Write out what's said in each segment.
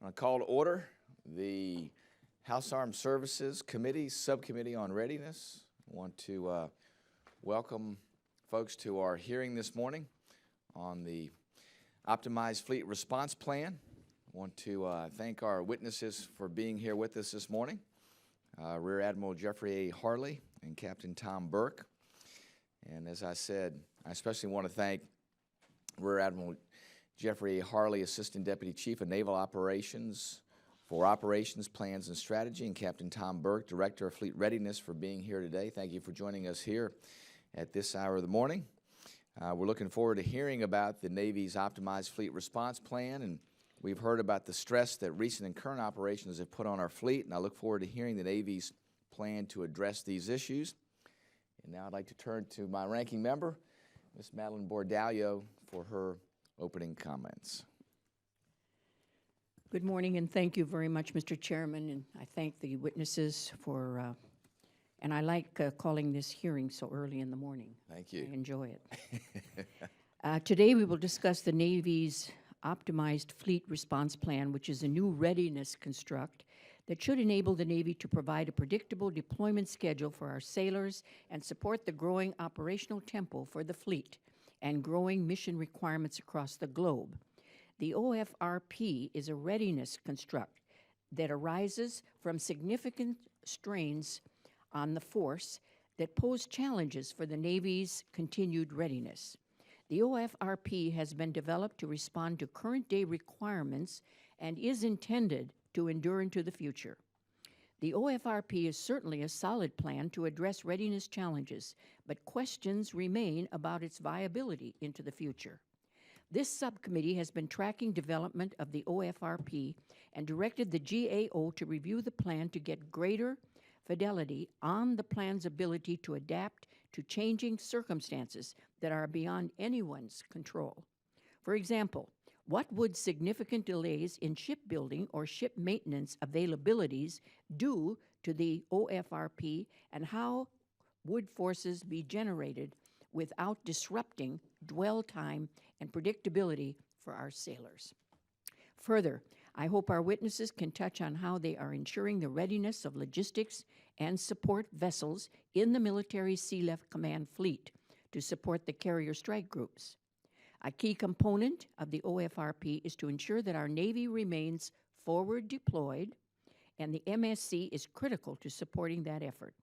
I call to order the House Armed Services Committee, Subcommittee on Readiness. I want to welcome folks to our hearing this morning on the Optimized Fleet Response Plan. I want to thank our witnesses for being here with us this morning, Rear Admiral Jeffrey A. Harley and Captain Tom Burke. And as I said, I especially want to thank Rear Admiral Jeffrey A. Harley, Assistant Deputy Chief of Naval Operations for Operations, Plans, and Strategy, and Captain Tom Burke, Director of Fleet Readiness, for being here today. Thank you for joining us here at this hour of the morning. We're looking forward to hearing about the Navy's Optimized Fleet Response Plan, and we've heard about the stress that recent and current operations have put on our fleet, and I look forward to hearing the Navy's plan to address these issues. And now I'd like to turn to my ranking member, Ms. Madeline Bordallo, for her opening comments. Good morning, and thank you very much, Mr. Chairman, and I thank the witnesses for, and I like calling this hearing so early in the morning. Thank you. I enjoy it. Today we will discuss the Navy's Optimized Fleet Response Plan, which is a new readiness construct that should enable the Navy to provide a predictable deployment schedule for our sailors and support the growing operational tempo for the fleet and growing mission requirements across the globe. The OFRP is a readiness construct that arises from significant strains on the force that pose challenges for the Navy's continued readiness. The OFRP has been developed to respond to current-day requirements and is intended to endure into the future. The OFRP is certainly a solid plan to address readiness challenges, but questions remain about its viability into the future. This subcommittee has been tracking development of the OFRP and directed the GAO to review the plan to get greater fidelity on the plan's ability to adapt to changing circumstances that are beyond anyone's control. For example, what would significant delays in shipbuilding or ship maintenance availabilities do to the OFRP, and how would forces be generated without disrupting dwell time and predictability for our sailors? Further, I hope our witnesses can touch on how they are ensuring the readiness of logistics and support vessels in the military Sea Left Command fleet to support the carrier strike groups. A key component of the OFRP is to ensure that our Navy remains forward deployed, and the MSC is critical to supporting that effort.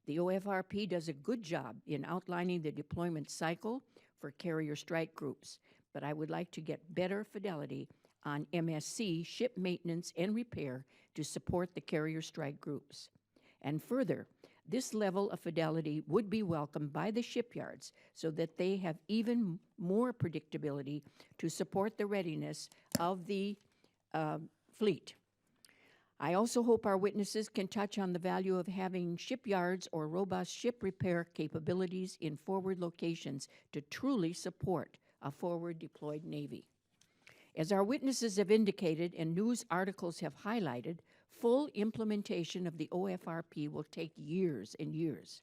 The OFRP does a good job in outlining the deployment cycle for carrier strike groups, but I would like to get better fidelity on MSC ship maintenance and repair to support the carrier strike groups. And further, this level of fidelity would be welcomed by the shipyards so that they have even more predictability to support the readiness of the fleet. I also hope our witnesses can touch on the value of having shipyards or robust ship repair capabilities in forward locations to truly support a forward deployed Navy. As our witnesses have indicated and news articles have highlighted, full implementation of the OFRP will take years and years.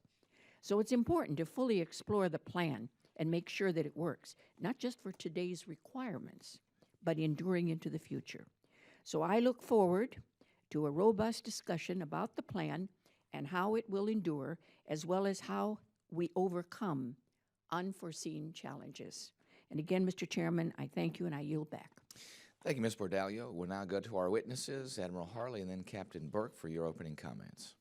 So it's important to fully explore the plan and make sure that it works, not just for today's requirements, but enduring into the future. So I look forward to a robust discussion about the plan and how it will endure, as well as how we overcome unforeseen challenges. And again, Mr. Chairman, I thank you and I yield back. Thank you, Ms. Bordallo. We'll now go to our witnesses, Admiral Harley and then Captain Burke, for your opening comments.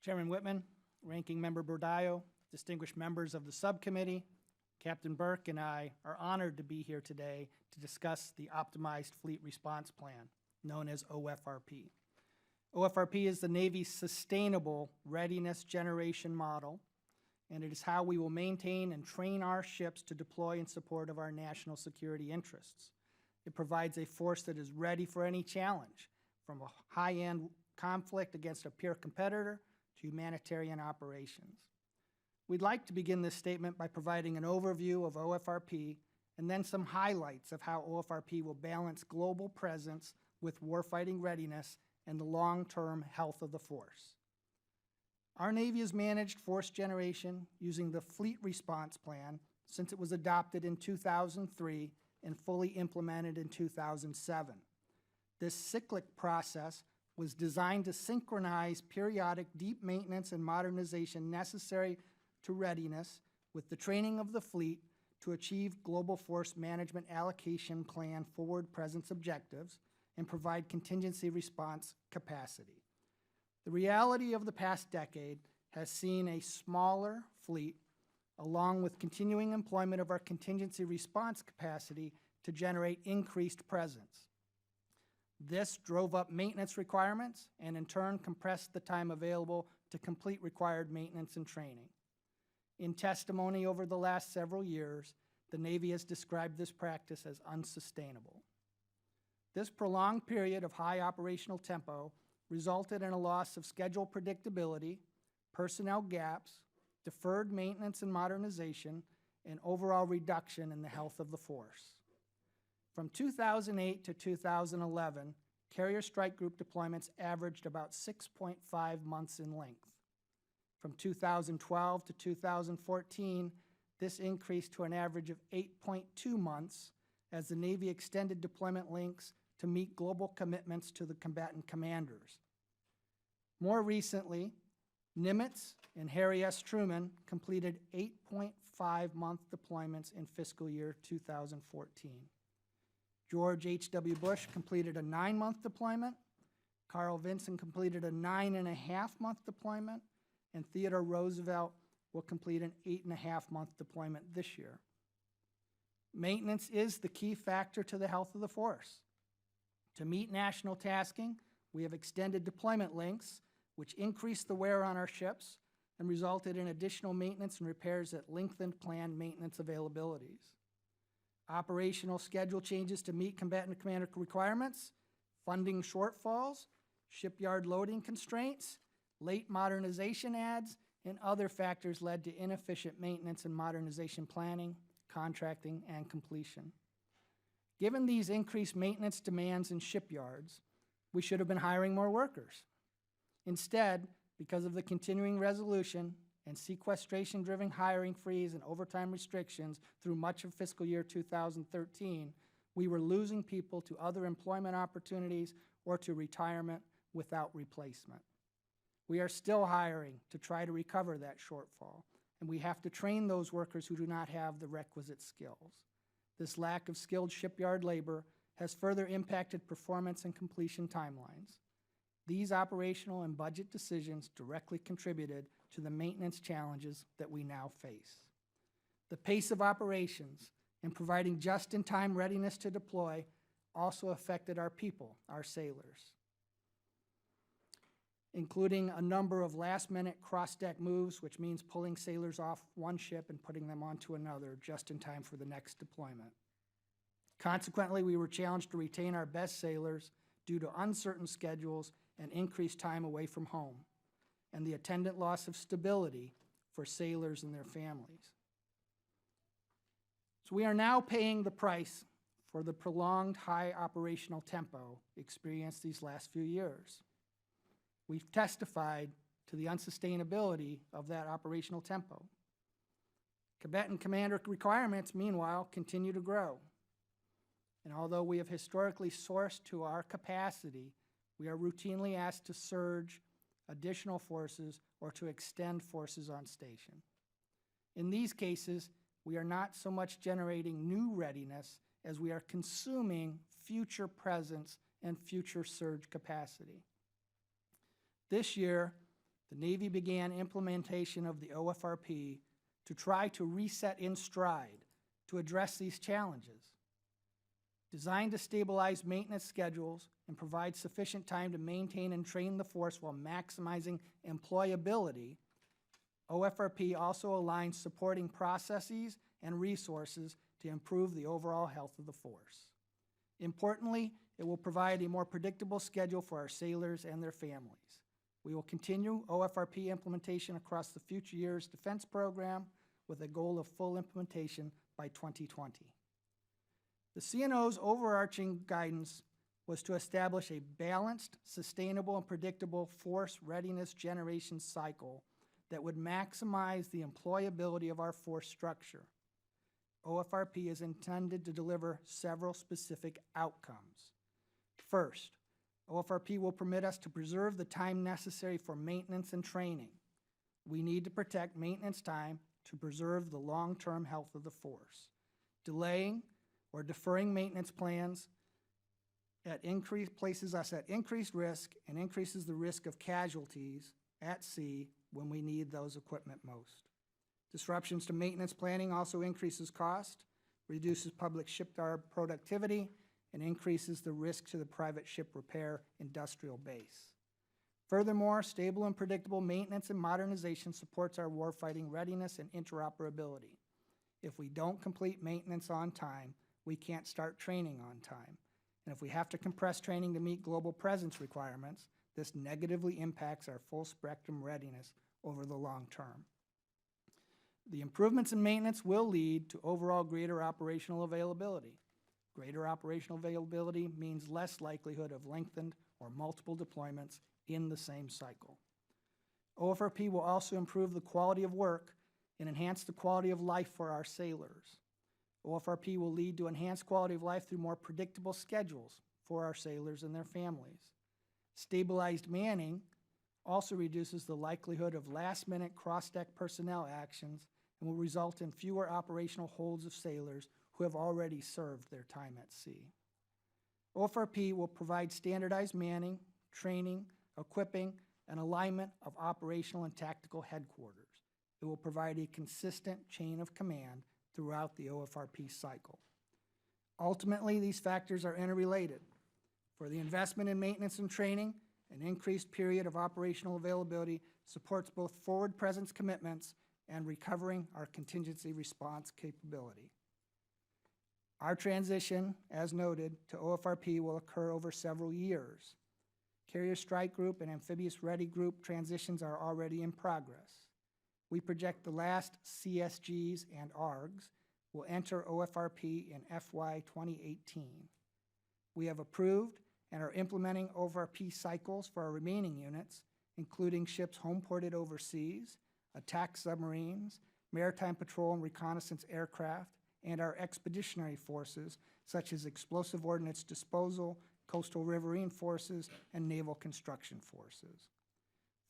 Chairman Whitman, Ranking Member Bordallo, distinguished members of the subcommittee, Captain Burke and I are honored to be here today to discuss the Optimized Fleet Response Plan, known as OFRP. OFRP is the Navy's sustainable readiness generation model, and it is how we will maintain and train our ships to deploy in support of our national security interests. It provides a force that is ready for any challenge, from a high-end conflict against a peer competitor to humanitarian operations. We'd like to begin this statement by providing an overview of OFRP and then some highlights of how OFRP will balance global presence with warfighting readiness and the long-term health of the force. Our Navy has managed force generation using the Fleet Response Plan since it was adopted in 2003 and fully implemented in 2007. This cyclic process was designed to synchronize periodic deep maintenance and modernization necessary to readiness with the training of the fleet to achieve Global Force Management Allocation Plan forward presence objectives and provide contingency response capacity. The reality of the past decade has seen a smaller fleet along with continuing employment of our contingency response capacity to generate increased presence. This drove up maintenance requirements and in turn compressed the time available to complete required maintenance and training. In testimony over the last several years, the Navy has described this practice as unsustainable. This prolonged period of high operational tempo resulted in a loss of schedule predictability, personnel gaps, deferred maintenance and modernization, and overall reduction in the health of the force. From 2008 to 2011, carrier strike group deployments averaged about 6.5 months in length. From 2012 to 2014, this increased to an average of 8.2 months as the Navy extended deployment lengths to meet global commitments to the combatant commanders. More recently, Nimitz and Harry S. Truman completed 8.5-month deployments in fiscal year 2014. George H.W. Bush completed a 9-month deployment, Carl Vinson completed a 9.5-month deployment, and Theodore Roosevelt will complete an 8.5-month deployment this year. Maintenance is the key factor to the health of the force. To meet national tasking, we have extended deployment lengths, which increased the wear on our ships and resulted in additional maintenance and repairs that lengthened planned maintenance availabilities. Operational schedule changes to meet combatant commander requirements, funding shortfalls, shipyard loading constraints, late modernization adds, and other factors led to inefficient maintenance and modernization planning, contracting, and completion. Given these increased maintenance demands in shipyards, we should have been hiring more workers. Instead, because of the continuing resolution and sequestration-driven hiring freeze and overtime restrictions through much of fiscal year 2013, we were losing people to other employment opportunities or to retirement without replacement. We are still hiring to try to recover that shortfall, and we have to train those workers who do not have the requisite skills. This lack of skilled shipyard labor has further impacted performance and completion timelines. These operational and budget decisions directly contributed to the maintenance challenges that we now face. The pace of operations and providing just-in-time readiness to deploy also affected our people, our sailors, including a number of last-minute cross-deck moves, which means pulling sailors off one ship and putting them onto another just in time for the next deployment. Consequently, we were challenged to retain our best sailors due to uncertain schedules and increased time away from home, and the attendant loss of stability for sailors and their families. So we are now paying the price for the prolonged high operational tempo experienced these last few years. We've testified to the unsustainability of that operational tempo. Combatant commander requirements, meanwhile, continue to grow. And although we have historically sourced to our capacity, we are routinely asked to surge additional forces or to extend forces on station. In these cases, we are not so much generating new readiness as we are consuming future presence and future surge capacity. This year, the Navy began implementation of the OFRP to try to reset in stride to address these challenges. Designed to stabilize maintenance schedules and provide sufficient time to maintain and train the force while maximizing employability, OFRP also aligns supporting processes and resources to improve the overall health of the force. Importantly, it will provide a more predictable schedule for our sailors and their families. We will continue OFRP implementation across the future years defense program with a goal of full implementation by 2020. The CNO's overarching guidance was to establish a balanced, sustainable, and predictable force readiness generation cycle that would maximize the employability of our force structure. OFRP is intended to deliver several specific outcomes. First, OFRP will permit us to preserve the time necessary for maintenance and training. We need to protect maintenance time to preserve the long-term health of the force. Delaying or deferring maintenance plans places us at increased risk and increases the risk of casualties at sea when we need those equipment most. Disruptions to maintenance planning also increases cost, reduces public shipyard productivity, and increases the risk to the private ship repair industrial base. Furthermore, stable and predictable maintenance and modernization supports our warfighting readiness and interoperability. If we don't complete maintenance on time, we can't start training on time. And if we have to compress training to meet global presence requirements, this negatively impacts our full spectrum readiness over the long term. The improvements in maintenance will lead to overall greater operational availability. Greater operational availability means less likelihood of lengthened or multiple deployments in the same cycle. OFRP will also improve the quality of work and enhance the quality of life for our sailors. OFRP will lead to enhanced quality of life through more predictable schedules for our sailors and their families. Stabilized manning also reduces the likelihood of last-minute cross-deck personnel actions and will result in fewer operational holds of sailors who have already served their time at sea. OFRP will provide standardized manning, training, equipping, and alignment of operational and tactical headquarters. It will provide a consistent chain of command throughout the OFRP cycle. Ultimately, these factors are interrelated. For the investment in maintenance and training, an increased period of operational availability supports both forward presence commitments and recovering our contingency response capability. Our transition, as noted, to OFRP will occur over several years. Carrier Strike Group and Amphibious Ready Group transitions are already in progress. We project the last CSGs and ARGs will enter OFRP in FY 2018. We have approved and are implementing OFRP cycles for our remaining units, including ships home-ported overseas, attack submarines, maritime patrol and reconnaissance aircraft, and our expeditionary forces, such as explosive ordnance disposal, coastal riverine forces, and naval construction forces.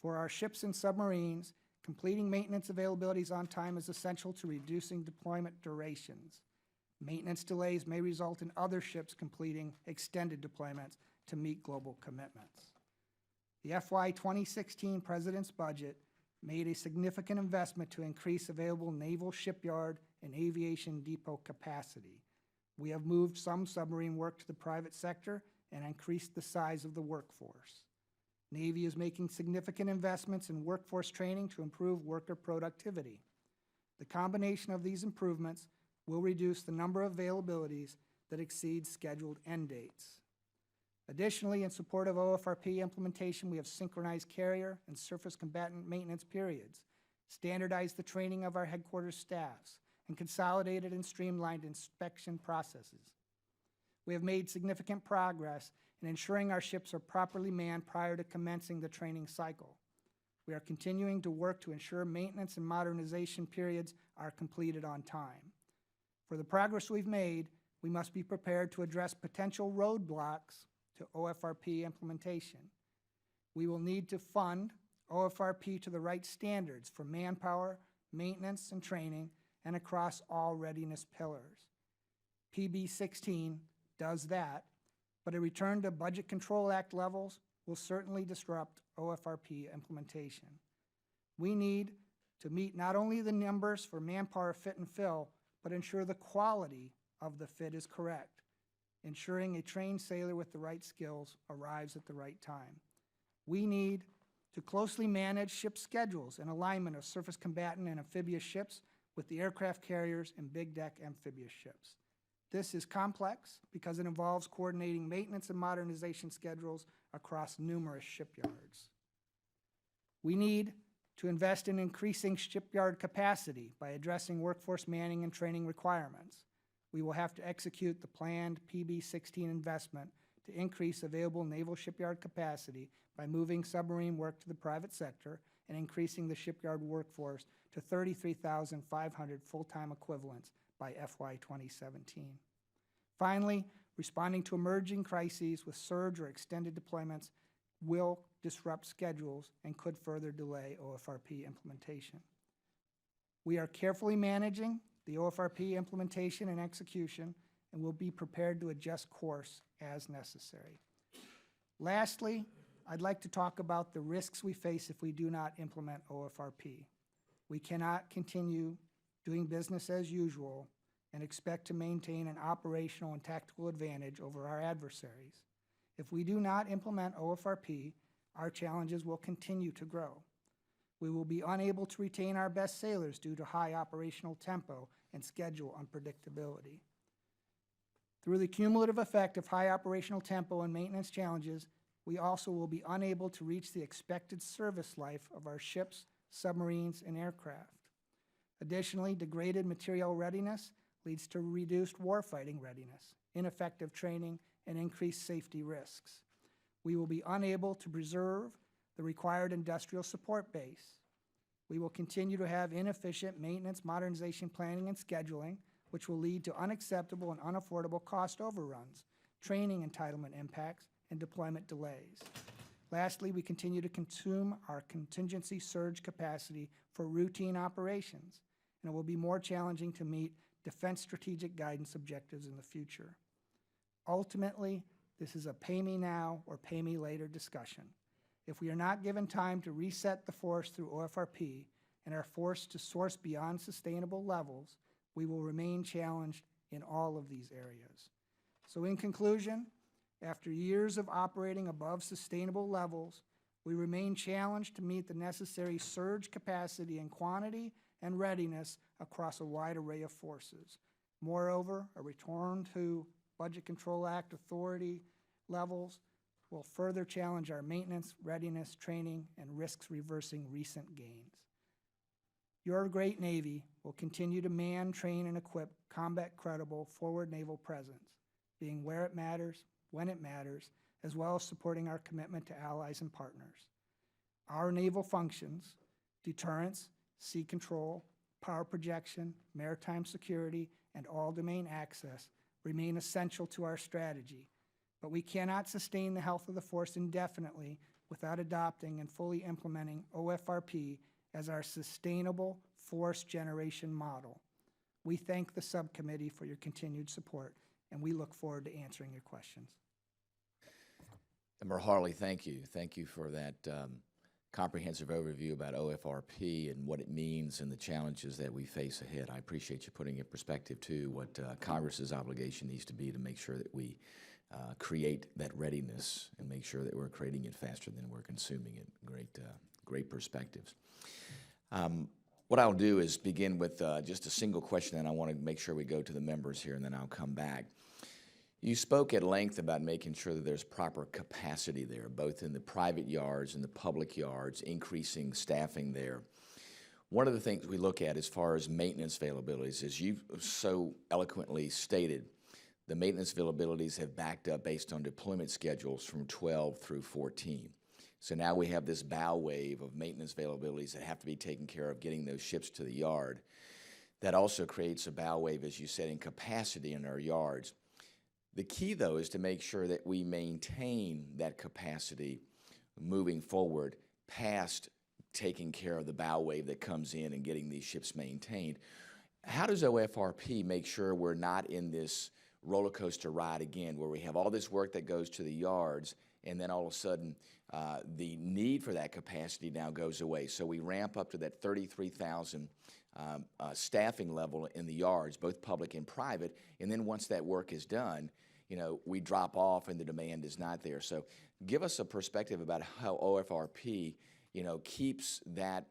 For our ships and submarines, completing maintenance availabilities on time is essential to reducing deployment durations. Maintenance delays may result in other ships completing extended deployments to meet global commitments. The FY 2016 President's budget made a significant investment to increase available naval shipyard and aviation depot capacity. We have moved some submarine work to the private sector and increased the size of the workforce. Navy is making significant investments in workforce training to improve worker productivity. The combination of these improvements will reduce the number of availabilities that exceed scheduled end dates. Additionally, in support of OFRP implementation, we have synchronized carrier and surface combatant maintenance periods, standardized the training of our headquarters staffs, and consolidated and streamlined inspection processes. We have made significant progress in ensuring our ships are properly manned prior to commencing the training cycle. We are continuing to work to ensure maintenance and modernization periods are completed on time. For the progress we've made, we must be prepared to address potential roadblocks to OFRP implementation. We will need to fund OFRP to the right standards for manpower, maintenance, and training, and across all readiness pillars. PB 16 does that, but a return to Budget Control Act levels will certainly disrupt OFRP implementation. We need to meet not only the numbers for manpower fit and fill, but ensure the quality of the fit is correct, ensuring a trained sailor with the right skills arrives at the right time. We need to closely manage ship schedules and alignment of surface combatant and amphibious ships with the aircraft carriers and big deck amphibious ships. This is complex because it involves coordinating maintenance and modernization schedules across numerous shipyards. We need to invest in increasing shipyard capacity by addressing workforce manning and training requirements. We will have to execute the planned PB 16 investment to increase available naval shipyard capacity by moving submarine work to the private sector and increasing the shipyard workforce to 33,500 full-time equivalents by FY 2017. Finally, responding to emerging crises with surge or extended deployments will disrupt schedules and could further delay OFRP implementation. We are carefully managing the OFRP implementation and execution and will be prepared to adjust course as necessary. Lastly, I'd like to talk about the risks we face if we do not implement OFRP. We cannot continue doing business as usual and expect to maintain an operational and tactical advantage over our adversaries. If we do not implement OFRP, our challenges will continue to grow. We will be unable to retain our best sailors due to high operational tempo and schedule unpredictability. Through the cumulative effect of high operational tempo and maintenance challenges, we also will be unable to reach the expected service life of our ships, submarines, and aircraft. Additionally, degraded material readiness leads to reduced warfighting readiness, ineffective training, and increased safety risks. We will be unable to preserve the required industrial support base. We will continue to have inefficient maintenance, modernization, planning, and scheduling, which will lead to unacceptable and unaffordable cost overruns, training entitlement impacts, and deployment delays. Lastly, we continue to consume our contingency surge capacity for routine operations, and it will be more challenging to meet defense strategic guidance objectives in the future. Ultimately, this is a pay me now or pay me later discussion. If we are not given time to reset the force through OFRP and are forced to source beyond sustainable levels, we will remain challenged in all of these areas. So in conclusion, after years of operating above sustainable levels, we remain challenged to meet the necessary surge capacity and quantity and readiness across a wide array of forces. Moreover, a return to Budget Control Act authority levels will further challenge our maintenance, readiness, training, and risks reversing recent gains. Your great Navy will continue to man, train, and equip combat-credible forward naval presence, being where it matters, when it matters, as well as supporting our commitment to allies and partners. Our naval functions, deterrence, sea control, power projection, maritime security, and all-domain access remain essential to our strategy, but we cannot sustain the health of the force indefinitely without adopting and fully implementing OFRP as our sustainable force generation model. We thank the subcommittee for your continued support, and we look forward to answering your questions. Admiral Harley, thank you. Thank you for that comprehensive overview about OFRP and what it means and the challenges that we face ahead. I appreciate you putting in perspective, too, what Congress's obligation needs to be to make sure that we create that readiness and make sure that we're creating it faster than we're consuming it. Great perspectives. What I'll do is begin with just a single question, and I want to make sure we go to the members here, and then I'll come back. You spoke at length about making sure that there's proper capacity there, both in the private yards and the public yards, increasing staffing there. One of the things we look at as far as maintenance availabilities, as you've so eloquently stated, the maintenance availabilities have backed up based on deployment schedules from 12 through 14. So now we have this bow wave of maintenance availabilities that have to be taken care of getting those ships to the yard. That also creates a bow wave, as you said, in capacity in our yards. The key, though, is to make sure that we maintain that capacity moving forward past taking care of the bow wave that comes in and getting these ships maintained. How does OFRP make sure we're not in this roller coaster ride again, where we have all this work that goes to the yards, and then all of a sudden the need for that capacity now goes away? So we ramp up to that 33,000 staffing level in the yards, both public and private, and then once that work is done, we drop off and the demand is not there. So give us a perspective about how OFRP, keeps that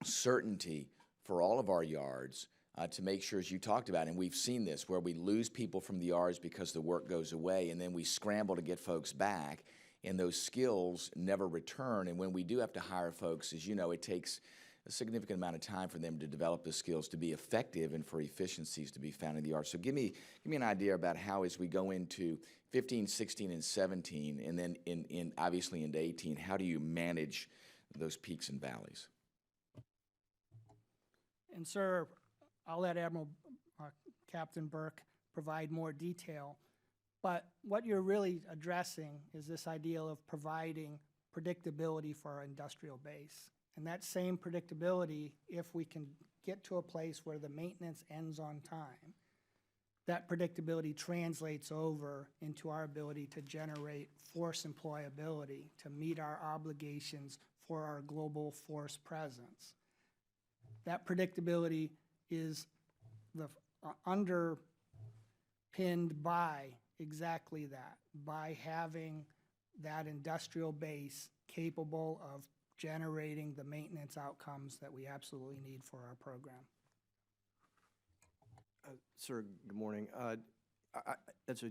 certainty for all of our yards to make sure, as you talked about, and we've seen this, where we lose people from the yards because the work goes away, and then we scramble to get folks back, and those skills never return. And when we do have to hire folks, as you know, it takes a significant amount of time for them to develop the skills to be effective and for efficiencies to be found in the yard. So give me an idea about how, as we go into 15, 16, and 17, and then in obviously into 18, how do you manage those peaks and valleys? And sir, I'll let Admiral Captain Burke provide more detail. But what you're really addressing is this idea of providing predictability for our industrial base. And that same predictability, if we can get to a place where the maintenance ends on time, that predictability translates over into our ability to generate force employability, to meet our obligations for our global force presence. That predictability is underpinned by exactly that, by having that industrial base capable of generating the maintenance outcomes that we absolutely need for our program. Sir, good morning. That's a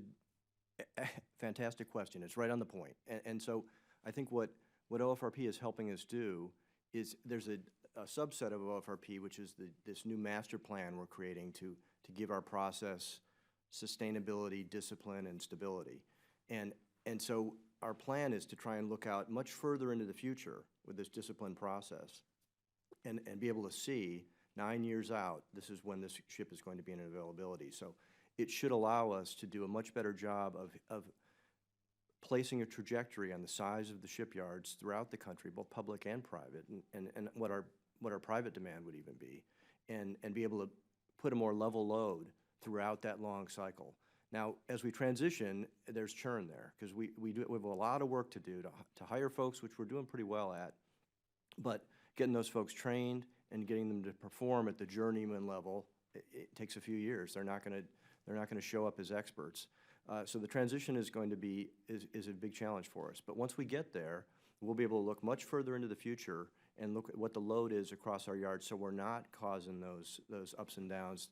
fantastic question. It's right on the point. And so I think what OFRP is helping us do is there's a subset of OFRP, which is this new master plan we're creating to give our process sustainability, discipline, and stability. And so our plan is to try and look out much further into the future with this discipline process and be able to see 9 years out, this is when this ship is going to be in availability. So it should allow us to do a much better job of placing a trajectory on the size of the shipyards throughout the country, both public and private, and what our private demand would even be, and be able to put a more level load throughout that long cycle. Now, as we transition, there's churn there, because we have a lot of work to do to hire folks, which we're doing pretty well at, but getting those folks trained and getting them to perform at the journeyman level, it takes a few years. They're not going to show up as experts. So the transition is going to be is a big challenge for us. But once we get there, we'll be able to look much further into the future and look at what the load is across our yards, so we're not causing those ups and downs.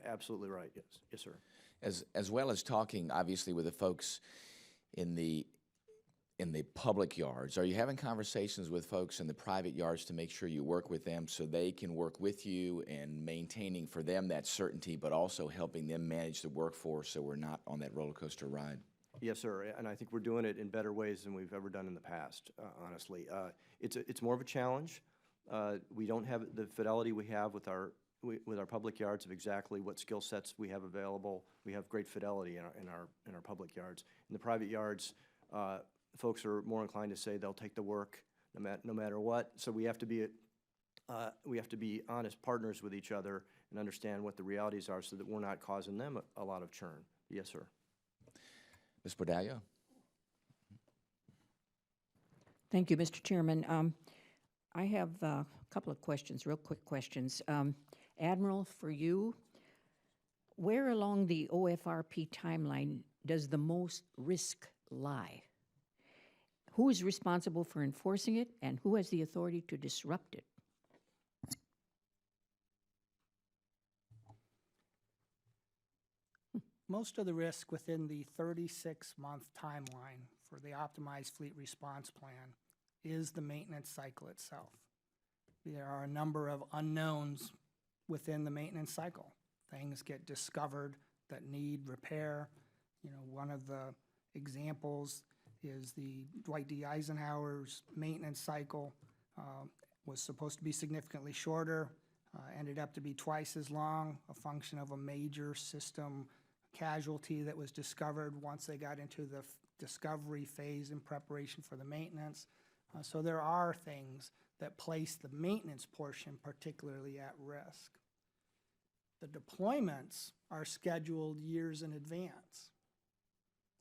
Absolutely right. Yes, sir. As well as talking, obviously, with the folks in the public yards, are you having conversations with folks in the private yards to make sure you work with them so they can work with you and maintaining for them that certainty, but also helping them manage the workforce so we're not on that roller coaster ride? Yes, sir, and I think we're doing it in better ways than we've ever done in the past, honestly. It's more of a challenge. We don't have the fidelity we have with our public yards of exactly what skill sets we have available. We have great fidelity in our public yards. In the private yards, folks are more inclined to say they'll take the work no matter what. So we have to be honest partners with each other and understand what the realities are, so that we're not causing them a lot of churn. Yes, sir. Ms. Bordallo? Thank you, Mr. Chairman. I have a couple of questions, real quick questions. Admiral, for you, where along the OFRP timeline does the most risk lie? Who is responsible for enforcing it, and who has the authority to disrupt it? Most of the risk within the 36-month timeline for the optimized fleet response plan is the maintenance cycle itself. There are a number of unknowns within the maintenance cycle. Things get discovered that need repair. You know, one of the examples is the Dwight D. Eisenhower's maintenance cycle was supposed to be significantly shorter, ended up to be twice as long, a function of a major system casualty that was discovered once they got into the discovery phase in preparation for the maintenance. So there are things that place the maintenance portion particularly at risk. The deployments are scheduled years in advance.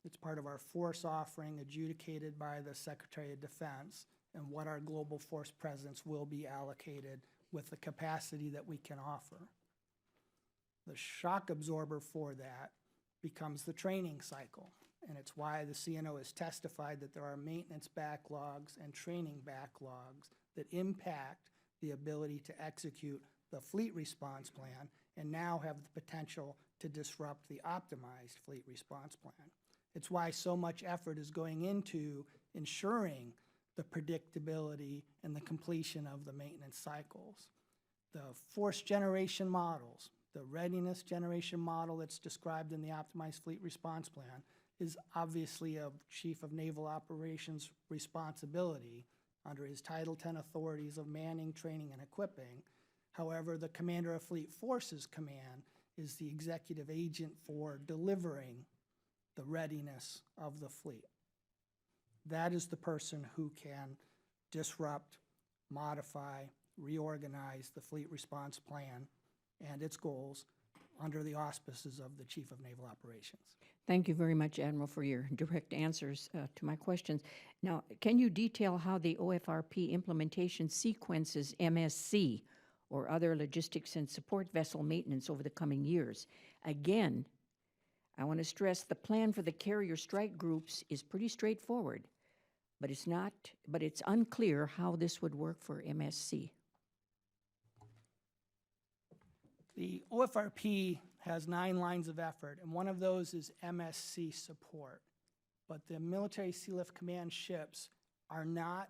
It's part of our force offering adjudicated by the Secretary of Defense and what our global force presence will be allocated with the capacity that we can offer. The shock absorber for that becomes the training cycle, and it's why the CNO has testified that there are maintenance backlogs and training backlogs that impact the ability to execute the fleet response plan and now have the potential to disrupt the optimized fleet response plan. It's why so much effort is going into ensuring the predictability and the completion of the maintenance cycles. The force generation models, the readiness generation model that's described in the optimized fleet response plan is obviously a Chief of Naval Operations responsibility under his Title 10 authorities of manning, training, and equipping. However, the Commander of Fleet Forces Command is the executive agent for delivering the readiness of the fleet. That is the person who can disrupt, modify, reorganize the fleet response plan and its goals under the auspices of the Chief of Naval Operations. Thank you very much, Admiral, for your direct answers to my questions. Now, can you detail how the OFRP implementation sequences MSC or other logistics and support vessel maintenance over the coming years? Again, I want to stress the plan for the carrier strike groups is pretty straightforward, but it's unclear how this would work for MSC. The OFRP has 9 lines of effort, and one of those is MSC support. But the Military Sealift Command ships are not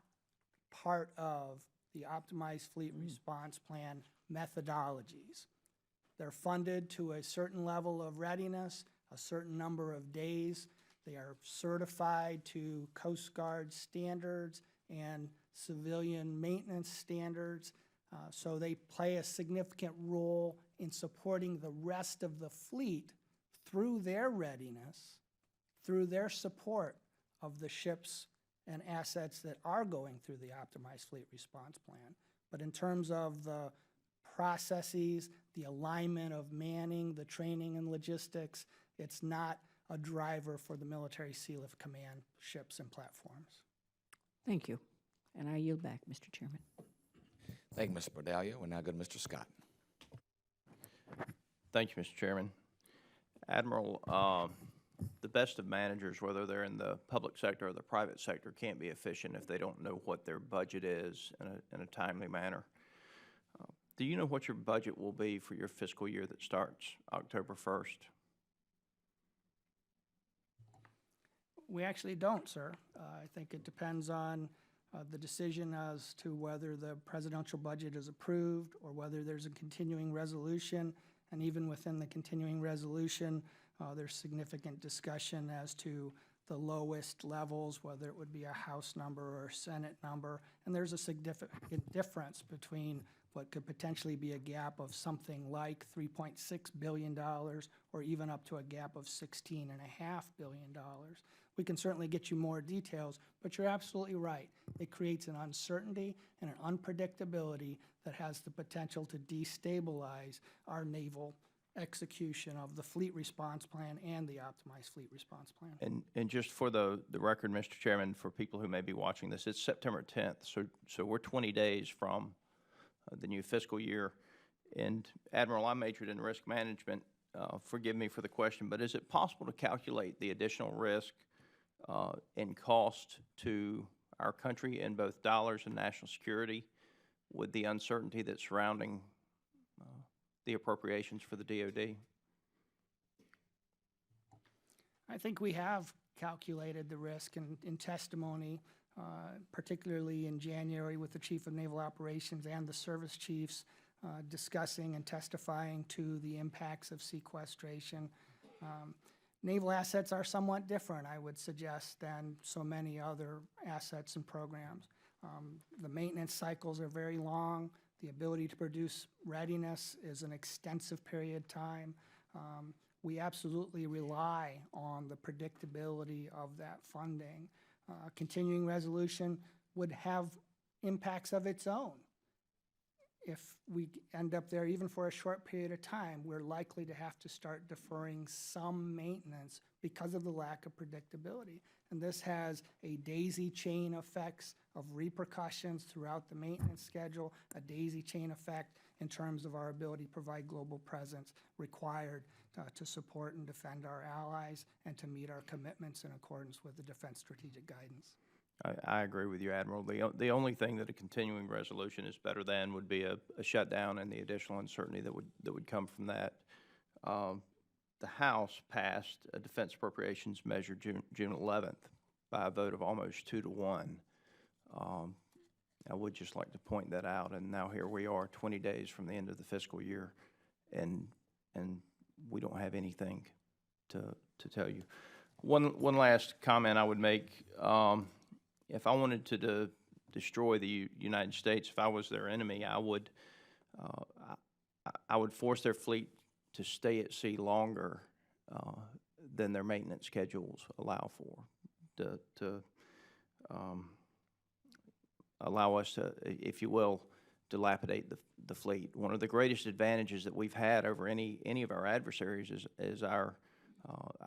part of the Optimized Fleet Response Plan methodologies. They're funded to a certain level of readiness, a certain number of days. They are certified to Coast Guard standards and civilian maintenance standards. So they play a significant role in supporting the rest of the fleet through their readiness, through their support of the ships and assets that are going through the Optimized Fleet Response Plan. But in terms of the processes, the alignment of manning, the training and logistics, it's not a driver for the Military Sealift Command ships and platforms. Thank you. And I yield back, Mr. Chairman. Thank you, Mr. Bordallo. We now go to Mr. Scott. Thank you, Mr. Chairman. Admiral, the best of managers, whether they're in the public sector or the private sector, can't be efficient if they don't know what their budget is in a timely manner. Do you know what your budget will be for your fiscal year that starts October 1st? We actually don't, sir. I think it depends on the decision as to whether the presidential budget is approved or whether there's a continuing resolution. And even within the continuing resolution, there's significant discussion as to the lowest levels, whether it would be a House number or a Senate number. And there's a significant difference between what could potentially be a gap of something like $3.6 billion or even up to a gap of $16.5 billion. We can certainly get you more details, but you're absolutely right. It creates an uncertainty and an unpredictability that has the potential to destabilize our naval execution of the Fleet Response Plan and the Optimized Fleet Response Plan. And just for the record, Mr. Chairman, for people who may be watching this, it's September 10th, so we're 20 days from the new fiscal year. And Admiral, I majored in risk management. Forgive me for the question, but is it possible to calculate the additional risk and cost to our country in both dollars and national security with the uncertainty that's surrounding the appropriations for the DoD? I think we have calculated the risk in testimony, particularly in January with the Chief of Naval Operations and the service chiefs discussing and testifying to the impacts of sequestration. Naval assets are somewhat different, I would suggest, than so many other assets and programs. The maintenance cycles are very long. The ability to produce readiness is an extensive period of time. We absolutely rely on the predictability of that funding. Continuing resolution would have impacts of its own. If we end up there even for a short period of time, we're likely to have to start deferring some maintenance because of the lack of predictability. And this has a daisy chain effects of repercussions throughout the maintenance schedule, a daisy chain effect in terms of our ability to provide global presence required to support and defend our allies and to meet our commitments in accordance with the Defense Strategic Guidance. I agree with you, Admiral. The only thing that a continuing resolution is better than would be a shutdown and the additional uncertainty that would come from that. The House passed a defense appropriations measure June 11th by a vote of almost 2-1. I would just like to point that out, and now here we are 20 days from the end of the fiscal year, and we don't have anything to tell you. One last comment I would make. If I wanted to destroy the United States, if I was their enemy, I would force their fleet to stay at sea longer than their maintenance schedules allow for, to allow us to, if you will, dilapidate the fleet. One of the greatest advantages that we've had over any of our adversaries is our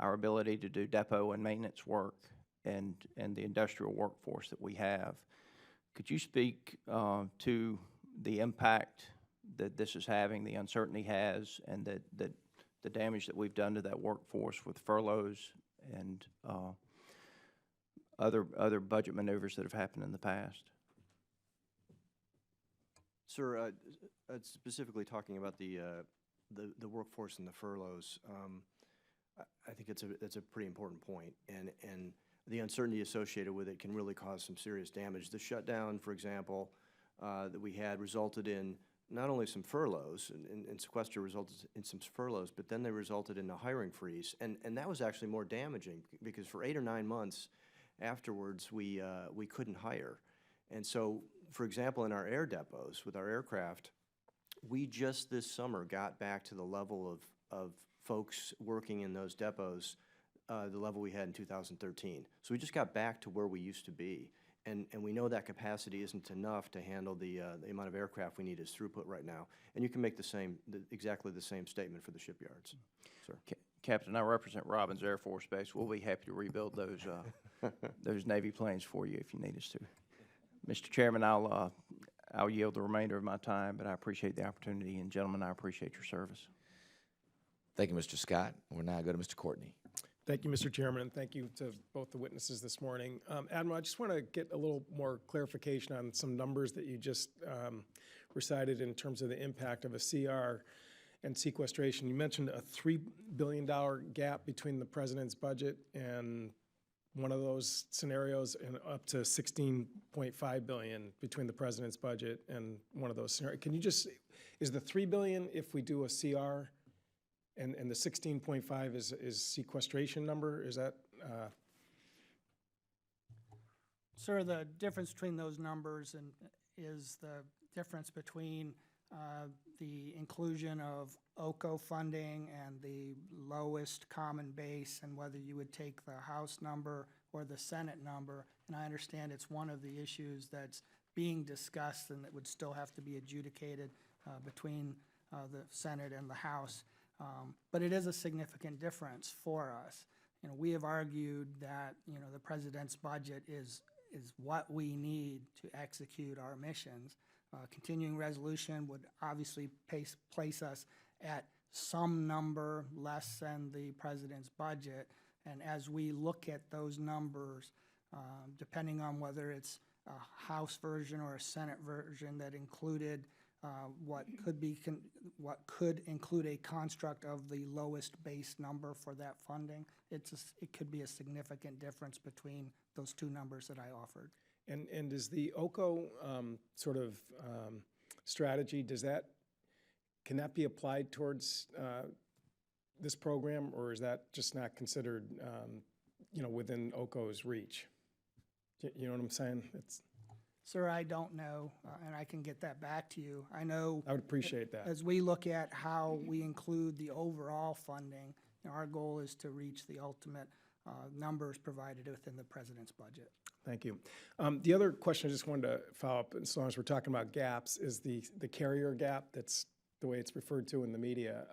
ability to do depot and maintenance work and the industrial workforce that we have. Could you speak to the impact that this is having, the uncertainty has, and that the damage that we've done to that workforce with furloughs and other budget maneuvers that have happened in the past? Sir, specifically talking about the workforce and the furloughs, I think it's a pretty important point, and the uncertainty associated with it can really cause some serious damage. The shutdown, for example, that we had resulted in not only some furloughs, and sequester resulted in some furloughs, but then they resulted in a hiring freeze, and that was actually more damaging because for 8 or 9 months afterwards we couldn't hire. And so, for example, in our air depots with our aircraft, we just this summer got back to the level of folks working in those depots, the level we had in 2013. So we just got back to where we used to be. And we know that capacity isn't enough to handle the amount of aircraft we need as throughput right now. And you can make exactly the same statement for the shipyards, sir. Captain, I represent Robbins Air Force Base. We'll be happy to rebuild those those Navy planes for you if you need us to. Mr. Chairman, I'll yield the remainder of my time, but I appreciate the opportunity, and gentlemen, I appreciate your service. Thank you, Mr. Scott. We'll now go to Mr. Courtney. Thank you, Mr. Chairman, and thank you to both the witnesses this morning. Admiral, I just want to get a little more clarification on some numbers that you just recited in terms of the impact of a CR and sequestration. You mentioned a $3 billion gap between the president's budget and one of those scenarios, and up to $16.5 billion between the president's budget and one of those scenarios. Can you just, is the $3 billion if we do a CR? And the 16.5 is sequestration number? Is that? Sir, the difference between those numbers is the difference between the inclusion of OCO funding and the lowest common base, and whether you would take the House number or the Senate number. And I understand it's one of the issues that's being discussed and that would still have to be adjudicated between the Senate and the House. But it is a significant difference for us. You know, we have argued that, you know, the president's budget is what we need to execute our missions. Continuing resolution would obviously place us at some number less than the president's budget. And as we look at those numbers, depending on whether it's a House version or a Senate version that included what could include a construct of the lowest base number for that funding, it could be a significant difference between those two numbers that I offered. And is the OCO sort of strategy, can that be applied towards this program, or is that just not considered, you know, within OCO's reach? You know what I'm saying? Sir, I don't know, and I can get that back to you. I know. I would appreciate that. As we look at how we include the overall funding, you know, our goal is to reach the ultimate numbers provided within the president's budget. Thank you. The other question I just wanted to follow up, as long as we're talking about gaps, is the carrier gap. That's the way it's referred to in the media.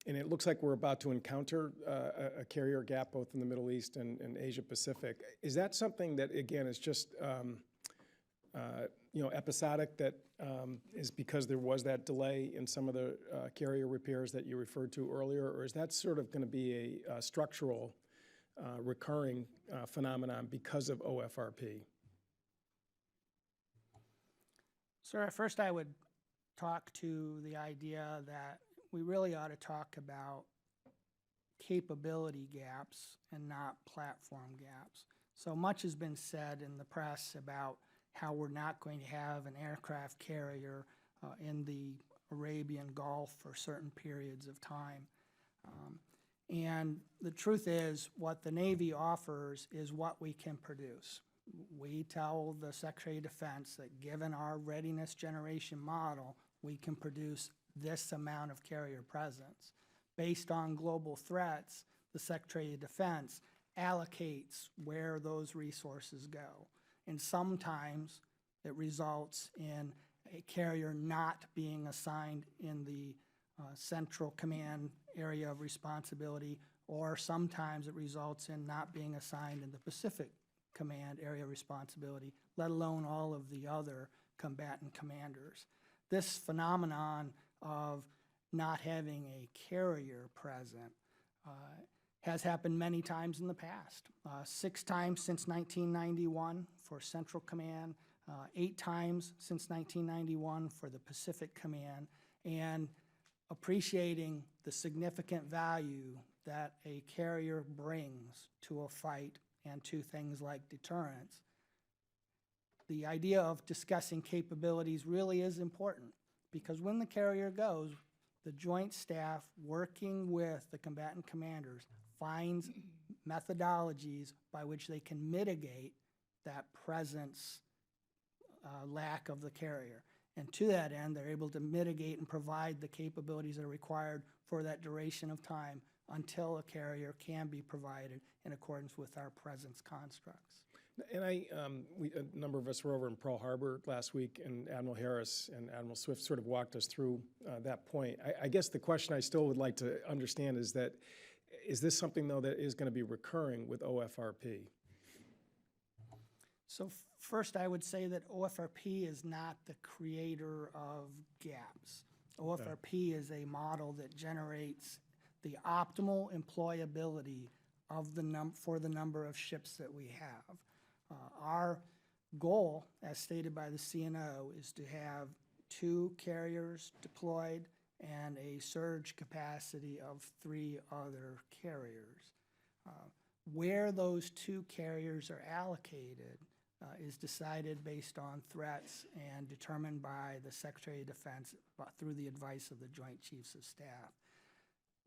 And it looks like we're about to encounter a carrier gap both in the Middle East and Asia Pacific. Is that something that, again, is just you know, episodic, that is because there was that delay in some of the carrier repairs that you referred to earlier, or is that sort of going to be a structural, recurring phenomenon because of OFRP? Sir, at first I would talk to the idea that we really ought to talk about capability gaps and not platform gaps. So much has been said in the press about how we're not going to have an aircraft carrier in the Arabian Gulf for certain periods of time. And the truth is, what the Navy offers is what we can produce. We tell the Secretary of Defense that given our readiness generation model, we can produce this amount of carrier presence. Based on global threats, the Secretary of Defense allocates where those resources go. And sometimes it results in a carrier not being assigned in the Central Command area of responsibility, or sometimes it results in not being assigned in the Pacific Command area of responsibility, let alone all of the other combatant commanders. This phenomenon of not having a carrier present has happened many times in the past. 6 times since 1991 for Central Command, 8 times since 1991 for the Pacific Command, and appreciating the significant value that a carrier brings to a fight and to things like deterrence. The idea of discussing capabilities really is important, because when the carrier goes, the Joint Staff, working with the combatant commanders, finds methodologies by which they can mitigate that presence lack of the carrier. And to that end, they're able to mitigate and provide the capabilities that are required for that duration of time until a carrier can be provided in accordance with our presence constructs. And a number of us were over in Pearl Harbor last week, and Admiral Harris and Admiral Swift sort of walked us through that point. I guess the question I still would like to understand is that, is this something, though, that is going to be recurring with OFRP? So first, I would say that OFRP is not the creator of gaps. OFRP is a model that generates the optimal employability of for the number of ships that we have. Our goal, as stated by the CNO, is to have 2 carriers deployed and a surge capacity of 3 other carriers. Where those 2 carriers are allocated is decided based on threats and determined by the Secretary of Defense through the advice of the Joint Chiefs of Staff.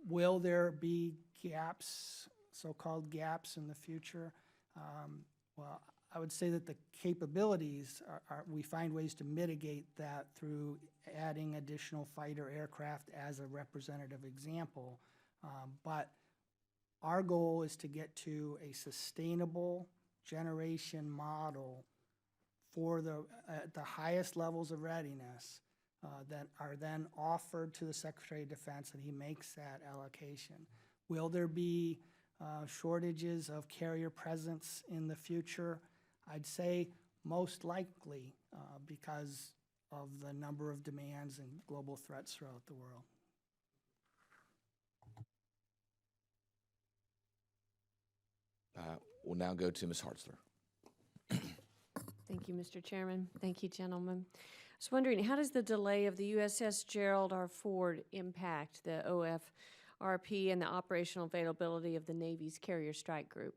Will there be gaps, so-called gaps in the future? Well, I would say that the capabilities we find ways to mitigate that through adding additional fighter aircraft as a representative example. But our goal is to get to a sustainable generation model for the highest levels of readiness that are then offered to the Secretary of Defense, and he makes that allocation. Will there be shortages of carrier presence in the future? I'd say most likely because of the number of demands and global threats throughout the world. We'll now go to Ms. Hartzler. Thank you, Mr. Chairman. Thank you, gentlemen. I was wondering, how does the delay of the USS Gerald R. Ford impact the OFRP and the operational availability of the Navy's Carrier Strike Group?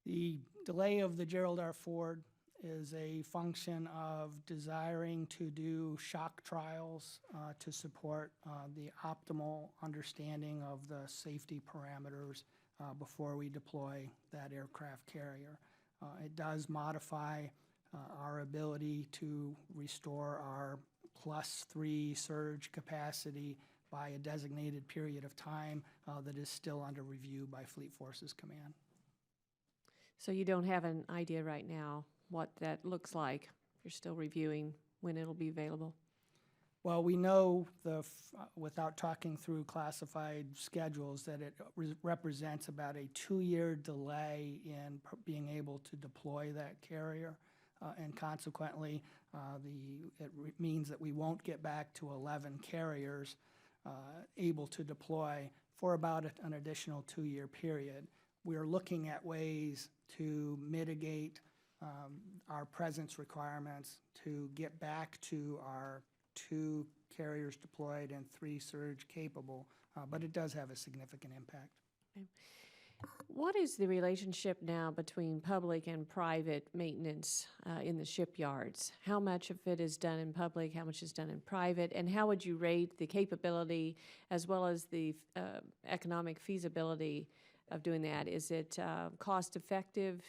The delay of the Gerald R. Ford is a function of desiring to do shock trials to support the optimal understanding of the safety parameters before we deploy that aircraft carrier. It does modify our ability to restore our +3 surge capacity by a designated period of time that is still under review by Fleet Forces Command. So you don't have an idea right now what that looks like? You're still reviewing when it'll be available? Well, we know without talking through classified schedules that it represents about a 2-year delay in being able to deploy that carrier, and consequently, it means that we won't get back to 11 carriers able to deploy for about an additional 2-year period. We are looking at ways to mitigate our presence requirements to get back to our 2 carriers deployed and 3 surge capable, but it does have a significant impact. Okay. What is the relationship now between public and private maintenance in the shipyards? How much of it is done in public, how much is done in private, and how would you rate the capability as well as the economic feasibility of doing that? Is it cost effective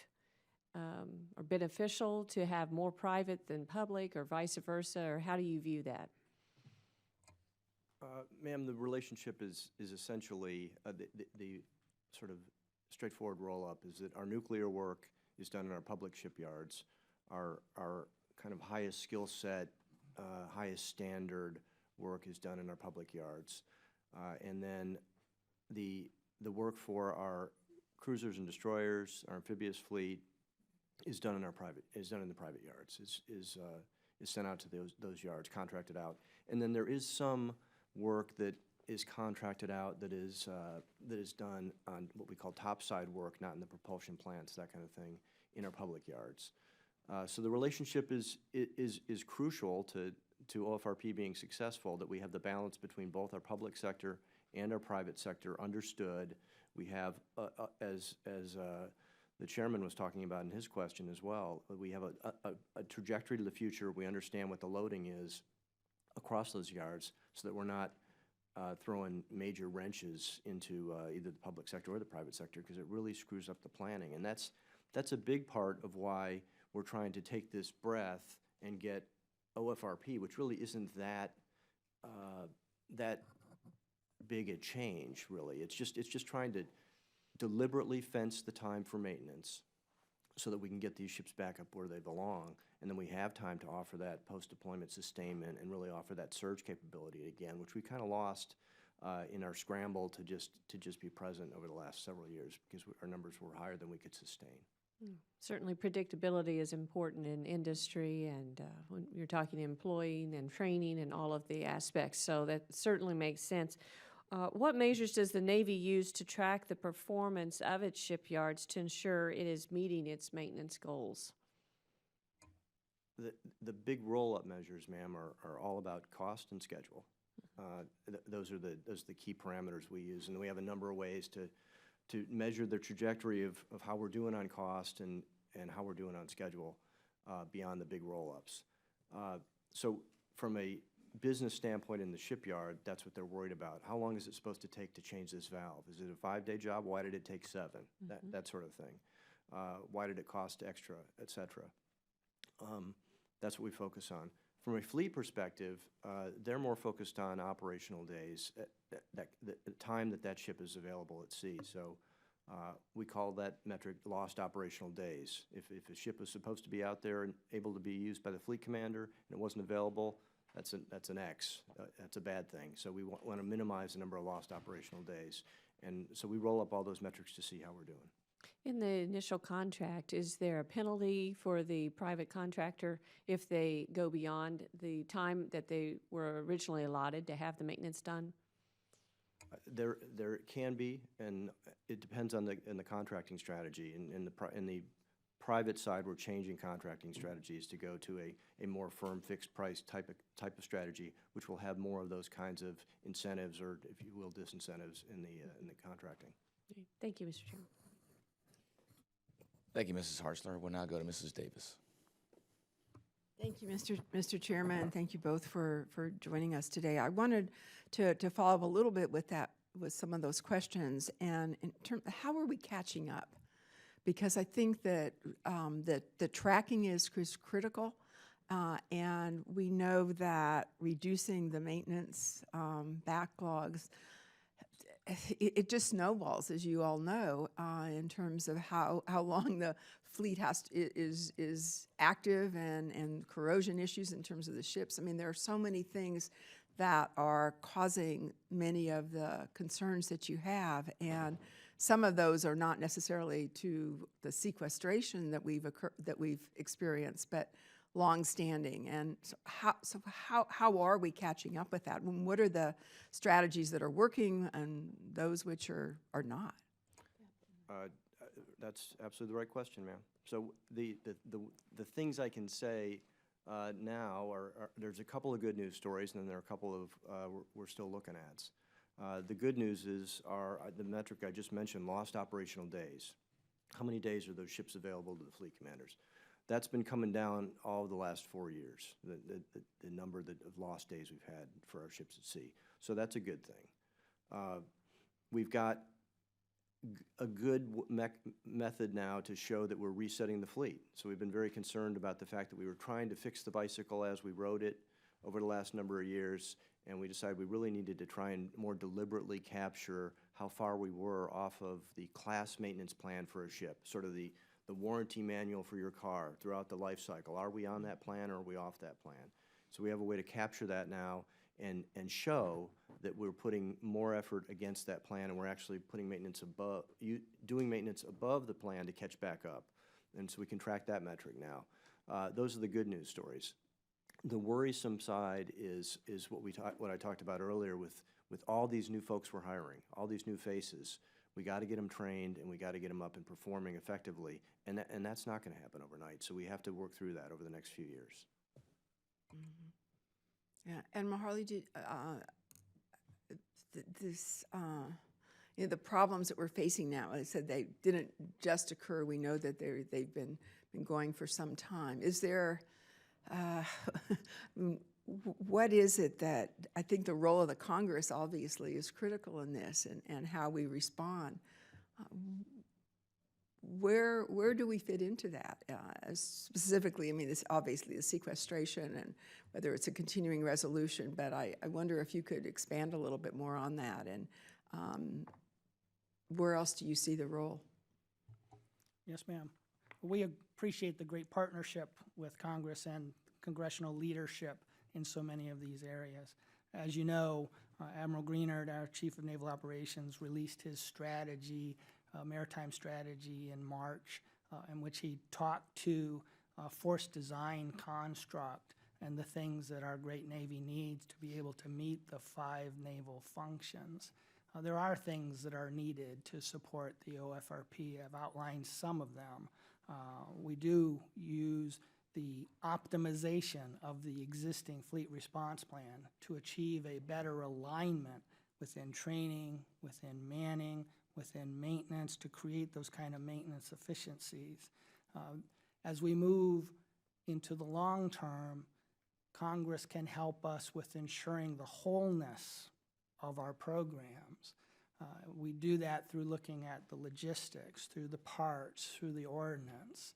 or beneficial to have more private than public, or vice versa, or how do you view that? Ma'am, the relationship is essentially the sort of straightforward roll-up is that our nuclear work is done in our public shipyards. Our kind of highest skill set, highest standard work is done in our public yards. And then the work for our cruisers and destroyers, our amphibious fleet, is done in the private yards. Is sent out to those yards, contracted out. And then there is some work that is contracted out that is done on what we call topside work, not in the propulsion plants, that kind of thing, in our public yards. So the relationship is crucial to OFRP being successful, that we have the balance between both our public sector and our private sector understood. We have, as the chairman was talking about in his question as well, we have a trajectory to the future. We understand what the loading is across those yards so that we're not throwing major wrenches into either the public sector or the private sector, because it really screws up the planning. And that's a big part of why we're trying to take this breath and get OFRP, which really isn't that big a change, really. It's just trying to deliberately fence the time for maintenance so that we can get these ships back up where they belong, and then we have time to offer that post-deployment sustainment and really offer that surge capability again, which we kind of lost in our scramble to just be present over the last several years, because our numbers were higher than we could sustain. Certainly predictability is important in industry, and when you're talking employing and training and all of the aspects, so that certainly makes sense. What measures does the Navy use to track the performance of its shipyards to ensure it is meeting its maintenance goals? The big roll-up measures, ma'am, are all about cost and schedule. Those are the key parameters we use, and we have a number of ways to measure the trajectory of how we're doing on cost and how we're doing on schedule beyond the big roll-ups. So from a business standpoint in the shipyard, that's what they're worried about. How long is it supposed to take to change this valve? Is it a 5-day job? Why did it take 7? That sort of thing. Why did it cost extra, et cetera? That's what we focus on. From a fleet perspective, they're more focused on operational days, the time that ship is available at sea. So we call that metric lost operational days. If a ship was supposed to be out there and able to be used by the fleet commander and it wasn't available, that's an X. That's a bad thing. So we want to minimize the number of lost operational days. And so we roll up all those metrics to see how we're doing. In the initial contract, is there a penalty for the private contractor if they go beyond the time that they were originally allotted to have the maintenance done? There can be, and it depends on the contracting strategy. In the private side, we're changing contracting strategies to go to a more firm fixed price type of strategy, which will have more of those kinds of incentives, or if you will, disincentives in the contracting. Thank you, Mr. Chairman. Thank you, Mrs. Hartzler. We'll now go to Mrs. Davis. Thank you, Mr. Chairman, and thank you both for joining us today. I wanted to follow up a little bit with some of those questions, and in terms of how are we catching up? Because I think that the tracking is critical, and we know that reducing the maintenance backlogs, it just snowballs, as you all know, in terms of how long the fleet is active, and corrosion issues in terms of the ships. I mean, there are so many things that are causing many of the concerns that you have, and some of those are not necessarily to the sequestration that we've experienced, but long-standing. And so how are we catching up with that? And what are the strategies that are working and those which are not? That's absolutely the right question, ma'am. So the things I can say now are there's a couple of good news stories, and then there are a couple of we're still looking at. The good news is the metric I just mentioned, lost operational days. How many days are those ships available to the fleet commanders? That's been coming down all of the last 4 years, the number of lost days we've had for our ships at sea. So that's a good thing. We've got a good method now to show that we're resetting the fleet. So we've been very concerned about the fact that we were trying to fix the bicycle as we rode it over the last number of years, and we decided we really needed to try and more deliberately capture how far we were off of the class maintenance plan for a ship, sort of the warranty manual for your car throughout the life cycle. Are we on that plan or are we off that plan? So we have a way to capture that now and show that we're putting more effort against that plan, and we're actually putting maintenance above, doing maintenance above the plan to catch back up. And so we can track that metric now. Those are the good news stories. The worrisome side is what I talked about earlier with all these new folks we're hiring, all these new faces. We got to get them trained, and we got to get them up and performing effectively, and that's not going to happen overnight. So we have to work through that over the next few years. Mm-hmm. Yeah, and Maharli, the problems that we're facing now, I said they didn't just occur. We know that they've been going for some time. Is there, what is it that, I think the role of the Congress obviously is critical in this, and how we respond. Where do we fit into that? Specifically, I mean, this obviously the sequestration and whether it's a continuing resolution, but I wonder if you could expand a little bit more on that, and where else do you see the role? Yes, ma'am. We appreciate the great partnership with Congress and congressional leadership in so many of these areas. As you know, Admiral Greenard, our Chief of Naval Operations, released his strategy, maritime strategy in March, in which he talked to force design construct and the things that our great Navy needs to be able to meet the 5 naval functions. There are things that are needed to support the OFRP. I've outlined some of them. We do use the optimization of the existing fleet response plan to achieve a better alignment within training, within manning, within maintenance, to create those kind of maintenance efficiencies. As we move into the long term, Congress can help us with ensuring the wholeness of our programs. We do that through looking at the logistics, through the parts, through the ordnance.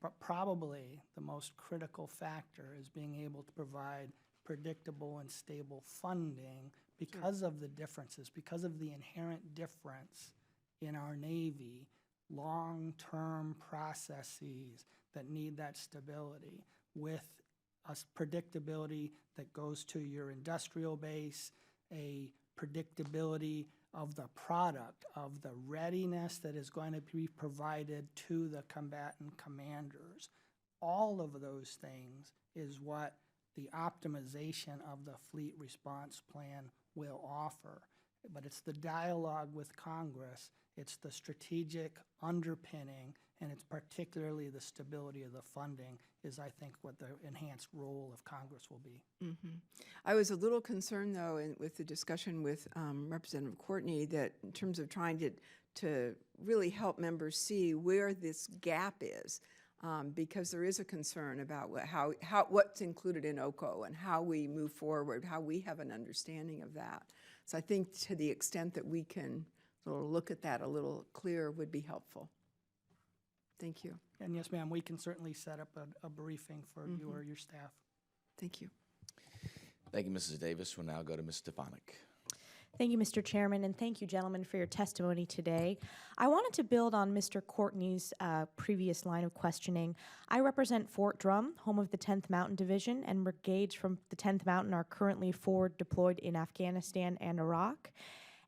But probably the most critical factor is being able to provide predictable and stable funding because of the differences, because of the inherent difference in our Navy, long-term processes that need that stability with a predictability that goes to your industrial base, a predictability of the product, of the readiness that is going to be provided to the combatant commanders. All of those things is what the optimization of the fleet response plan will offer. But it's the dialogue with Congress, it's the strategic underpinning, and it's particularly the stability of the funding is, I think, what the enhanced role of Congress will be. Mm-hmm. I was a little concerned, though, with the discussion with Representative Courtney, that in terms of trying to really help members see where this gap is, because there is a concern about what's included in OCO and how we move forward, how we have an understanding of that. So I think to the extent that we can sort of look at that a little clearer would be helpful. Thank you. And yes, ma'am, we can certainly set up a briefing for you or your staff. Thank you. Thank you, Mrs. Davis. We'll now go to Ms. Stefanik. Thank you, Mr. Chairman, and thank you, gentlemen, for your testimony today. I wanted to build on Mr. Courtney's previous line of questioning. I represent Fort Drum, home of the 10th Mountain Division, and brigades from the 10th Mountain are currently forward deployed in Afghanistan and Iraq.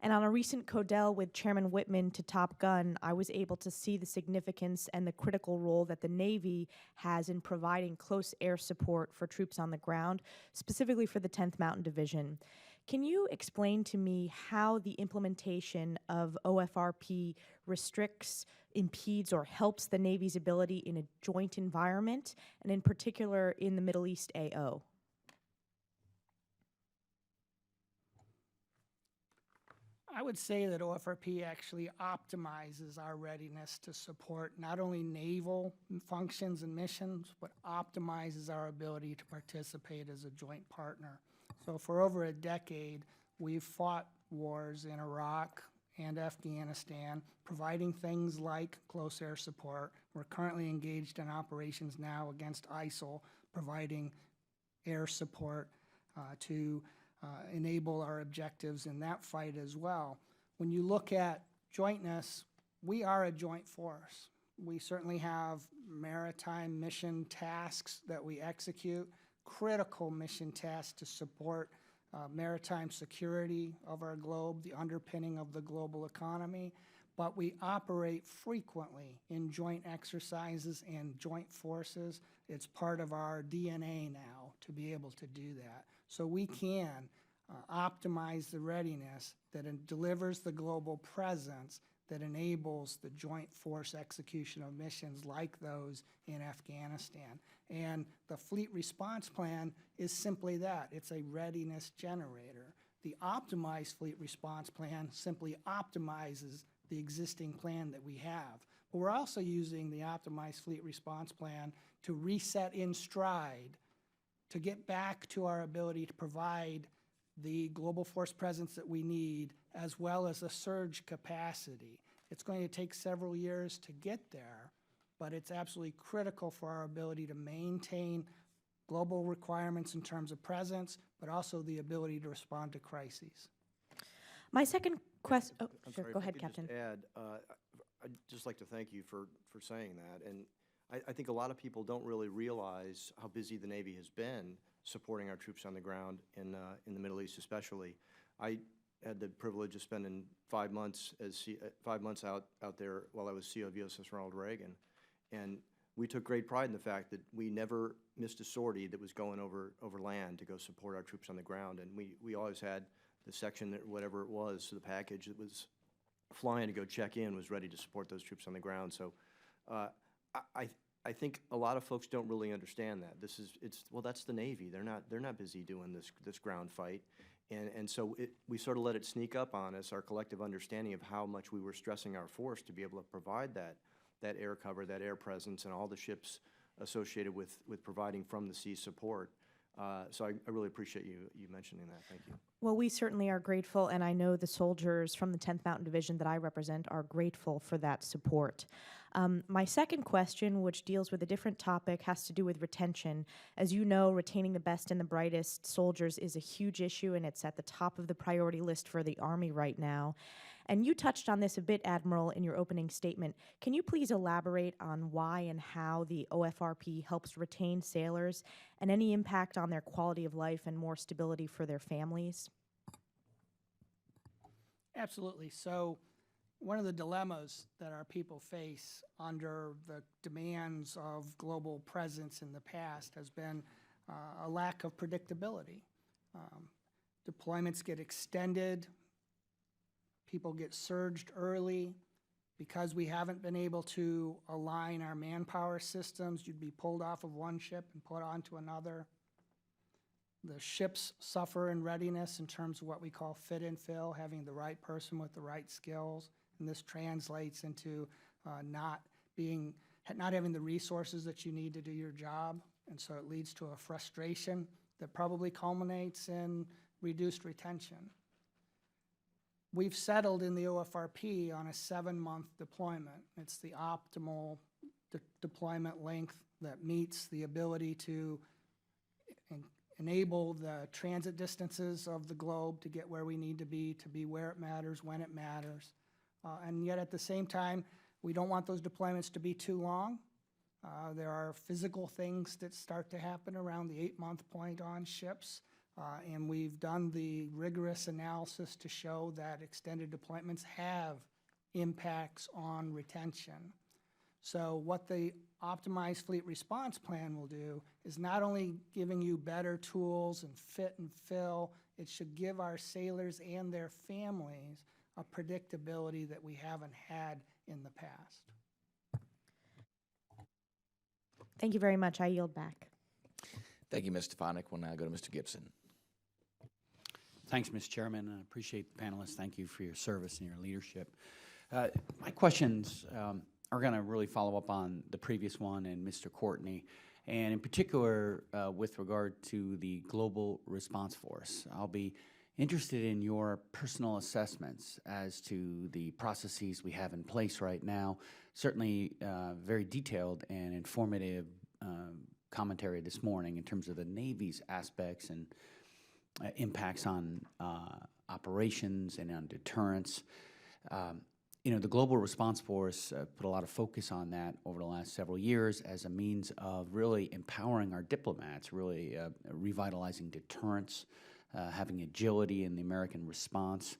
And on a recent Codell with Chairman Whitman to Top Gun, I was able to see the significance and the critical role that the Navy has in providing close air support for troops on the ground, specifically for the 10th Mountain Division. Can you explain to me how the implementation of OFRP restricts, impedes, or helps the Navy's ability in a joint environment, and in particular in the Middle East AO? I would say that OFRP actually optimizes our readiness to support not only naval functions and missions, but optimizes our ability to participate as a joint partner. So for over a decade, we've fought wars in Iraq and Afghanistan, providing things like close air support. We're currently engaged in operations now against ISIL, providing air support to enable our objectives in that fight as well. When you look at jointness, we are a joint force. We certainly have maritime mission tasks that we execute, critical mission tasks to support maritime security of our globe, the underpinning of the global economy, but we operate frequently in joint exercises and joint forces. It's part of our DNA now to be able to do that. So we can optimize the readiness that delivers the global presence that enables the joint force execution of missions like those in Afghanistan. And the Fleet Response Plan is simply that. It's a readiness generator. The optimized Fleet Response Plan simply optimizes the existing plan that we have. But we're also using the optimized Fleet Response Plan to reset in stride, to get back to our ability to provide the global force presence that we need, as well as a surge capacity. It's going to take several years to get there, but it's absolutely critical for our ability to maintain global requirements in terms of presence, but also the ability to respond to crises. My second question, oh, I'm sure, sorry, go if I ahead, could Captain. Just add, I'd just like to thank you for saying that. And I think a lot of people don't really realize how busy the Navy has been supporting our troops on the ground in the Middle East, especially. I had the privilege of spending 5 months out there while I was CO of USS Ronald Reagan, and we took great pride in the fact that we never missed a sortie that was going over land to go support our troops on the ground, and we always had the section that whatever it was, so the package that was flying to go check in was ready to support those troops on the ground. So I think a lot of folks don't really understand that. Well, that's the Navy. They're not busy doing this ground fight, and so we sort of let it sneak up on us, our collective understanding of how much we were stressing our force to be able to provide that air cover, that air presence, and all the ships associated with providing from the sea support. So I really appreciate you mentioning that. Thank you. Well, we certainly are grateful, and I know the soldiers from the 10th Mountain Division that I represent are grateful for that support. My second question, which deals with a different topic, has to do with retention. As you know, retaining the best and the brightest soldiers is a huge issue, and it's at the top of the priority list for the Army right now. And you touched on this a bit, Admiral, in your opening statement. Can you please elaborate on why and how the OFRP helps retain sailors and any impact on their quality of life and more stability for their families? Absolutely. So one of the dilemmas that our people face under the demands of global presence in the past has been a lack of predictability. Deployments get extended. People get surged early. Because we haven't been able to align our manpower systems, you'd be pulled off of one ship and put onto another. The ships suffer in readiness in terms of what we call fit and fill, having the right person with the right skills. And this translates into not having the resources that you need to do your job. And so it leads to a frustration that probably culminates in reduced retention. We've settled in the OFRP on a 7-month deployment. It's the optimal deployment length that meets the ability to enable the transit distances of the globe to get where we need to be where it matters, when it matters. And yet at the same time, we don't want those deployments to be too long. There are physical things that start to happen around the 8-month point on ships. And we've done the rigorous analysis to show that extended deployments have impacts on retention. So what the optimized fleet response plan will do is not only giving you better tools and fit and fill, it should give our sailors and their families a predictability that we haven't had in the past. Thank you very much. I yield back. Thank you, Ms. Stefanik. We'll now go to Mr. Gibson. Thanks, Mr. Chairman. I appreciate the panelists. Thank you for your service and your leadership. My questions are going to really follow up on the previous one and Mr. Courtney, and in particular with regard to the Global Response Force. I'll be Interested in your personal assessments as to the processes we have in place right now. Certainly very detailed and informative commentary this morning in terms of the Navy's aspects and impacts on operations and on deterrence. The Global Response Force put a lot of focus on that over the last several years as a means of really empowering our diplomats, really revitalizing deterrence, having agility in the American response.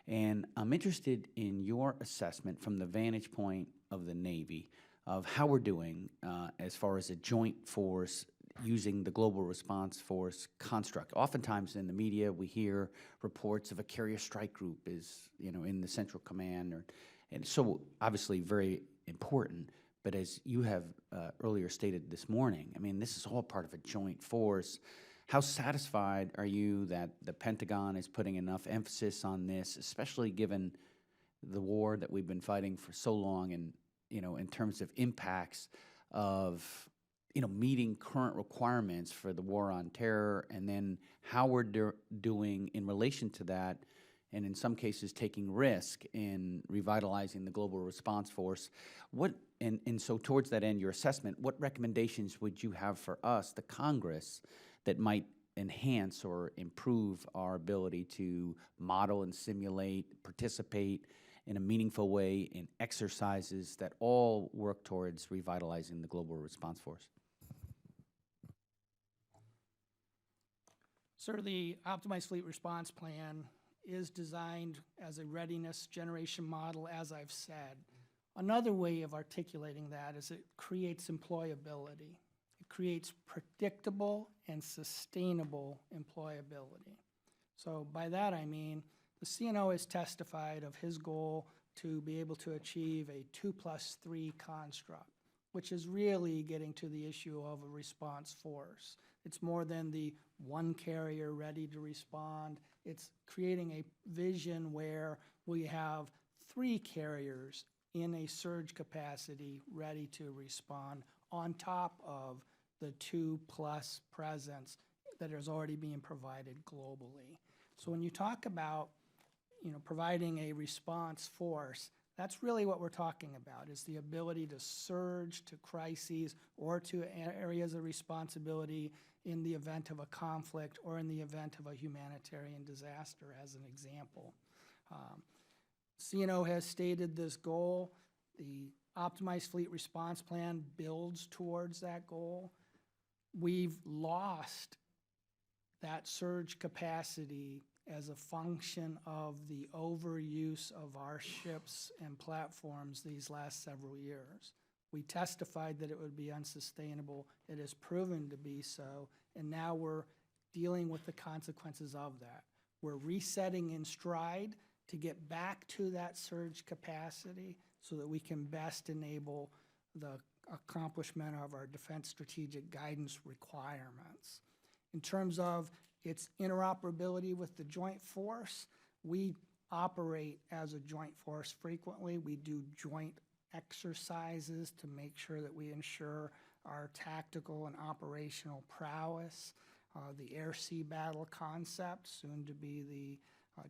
And I'm interested in your assessment from the vantage point of the Navy of how we're doing as far as a joint force using the Global Response Force construct. Oftentimes in the media, we hear reports of a carrier strike group is, in the Central Command, and so obviously very important. But as you have earlier stated this morning, I mean, this is all part of a joint force. How satisfied are you that the Pentagon is putting enough emphasis on this, especially given the war that we've been fighting for so long, and in terms of impacts of meeting current requirements for the war on terror, and then how we're doing in relation to that, and in some cases taking risk in revitalizing the Global Response Force. And so towards that end, your assessment, what recommendations would you have for us, the Congress, that might enhance or improve our ability to model and simulate, participate in a meaningful way in exercises that all work towards revitalizing the Global Response Force? Sir, the Optimized Fleet Response Plan is designed as a readiness generation model, as I've said. Another way of articulating that is it creates employability. It creates predictable and sustainable employability. So by that I mean the CNO has testified of his goal to be able to achieve a 2+3 construct, which is really getting to the issue of a response force. It's more than the one carrier ready to respond. It's creating a vision where we have 3 carriers in a surge capacity ready to respond on top of the 2+ presence that is already being provided globally. So when you talk about providing a response force, that's really what we're talking about, is the ability to surge to crises or to areas of responsibility in the event of a conflict or in the event of a humanitarian disaster, as an example. CNO has stated this goal. The Optimized Fleet Response Plan builds towards that goal. We've lost that surge capacity as a function of the overuse of our ships and platforms these last several years. We testified that it would be unsustainable. It has proven to be so, and now we're dealing with the consequences of that. We're resetting in stride to get back to that surge capacity so that we can best enable the accomplishment of our defense strategic guidance requirements. In terms of its interoperability with the joint force, we operate as a joint force frequently. We do joint exercises to make sure that we ensure our tactical and operational prowess. The air-sea battle concept, soon to be the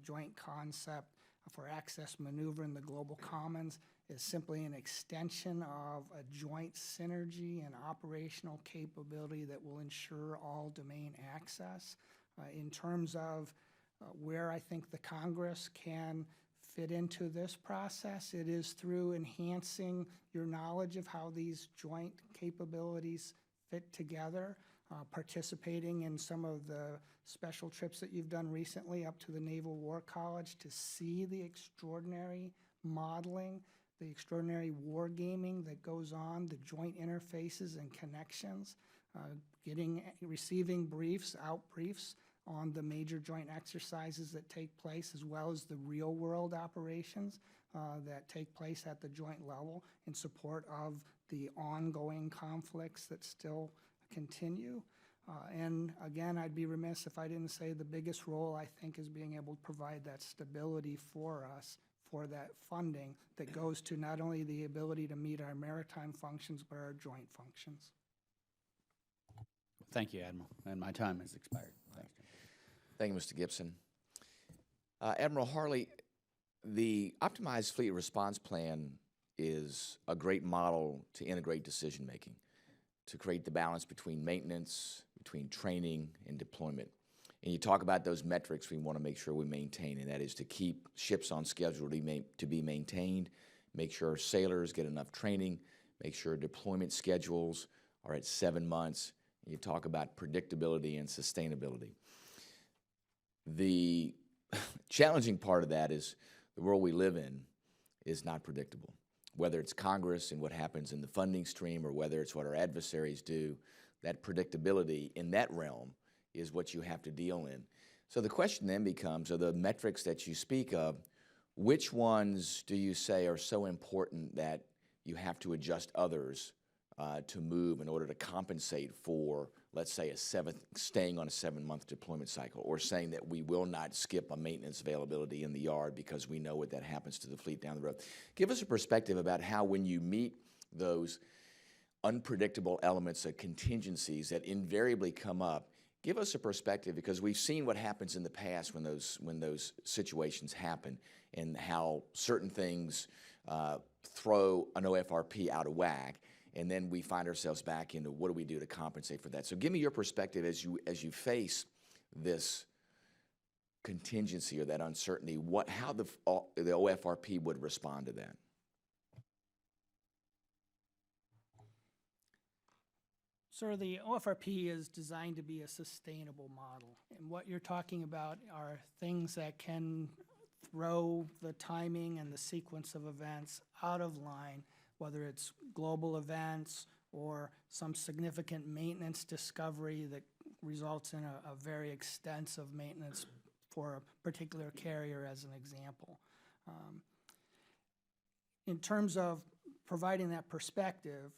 joint concept for access maneuver in the global commons, is simply an extension of a joint synergy and operational capability that will ensure all domain access. In terms of where I think the Congress can fit into this process, it is through enhancing your knowledge of how these joint capabilities fit together, participating in some of the special trips that you've done recently up to the Naval War College to see the extraordinary modeling, the extraordinary wargaming that goes on, the joint interfaces and connections, receiving briefs, out briefs on the major joint exercises that take place, as well as the real world operations that take place at the joint level in support of the ongoing conflicts that still continue. And again, I'd be remiss if I didn't say the biggest role, I think, is being able to provide that stability for us, for that funding that goes to not only the ability to meet our maritime functions, but our joint functions. Thank you, Admiral, and my time has expired. Thanks. Thank you, Mr. Gibson. Admiral Harley, the optimized fleet response plan is a great model to integrate decision-making, to create the balance between maintenance, between training, and deployment. And you talk about those metrics we want to make sure we maintain, and that is to keep ships on schedule to be maintained, make sure sailors get enough training, make sure deployment schedules are at 7 months. And you talk about predictability and sustainability. The challenging part of that is the world we live in is not predictable. Whether it's Congress and what happens in the funding stream or whether it's what our adversaries do, that predictability in that realm is what you have to deal in. So the question then becomes, are the metrics that you speak of, which ones do you say are so important that you have to adjust others to move in order to compensate for, let's say, staying on a 7-month deployment cycle, or saying that we will not skip a maintenance availability in the yard because we know what that happens to the fleet down the road. Give us a perspective about how, when you meet those unpredictable elements of contingencies that invariably come up, give us a perspective, because we've seen what happens in the past when those situations happen, and how certain things throw an OFRP out of whack, and then we find ourselves back into what do we do to compensate for that. So give me your perspective as you face this contingency or that uncertainty, how the OFRP would respond to that. Sir, the OFRP is designed to be a sustainable model. And what you're talking about are things that can throw the timing and the sequence of events out of line, whether it's global events or some significant maintenance discovery that results in a very extensive maintenance for a particular carrier, as an example. In terms of providing that perspective,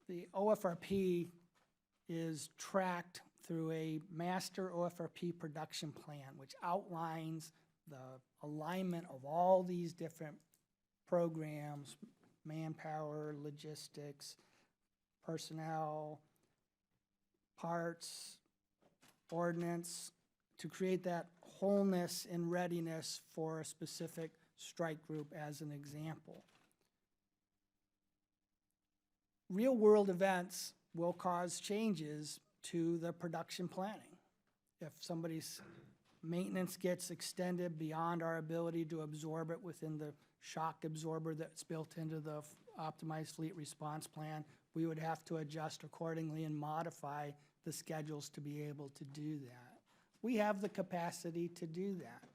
the OFRP is tracked through a master OFRP production plan, which outlines the alignment of all these different programs, manpower, logistics, personnel, parts, ordnance, to create that wholeness and readiness for a specific strike group, as an example. Real-world events will cause changes to the production planning. If somebody's maintenance gets extended beyond our ability to absorb it within the shock absorber that's built into the optimized fleet response plan, we would have to adjust accordingly and modify the schedules to be able to do that. We have the capacity to do that.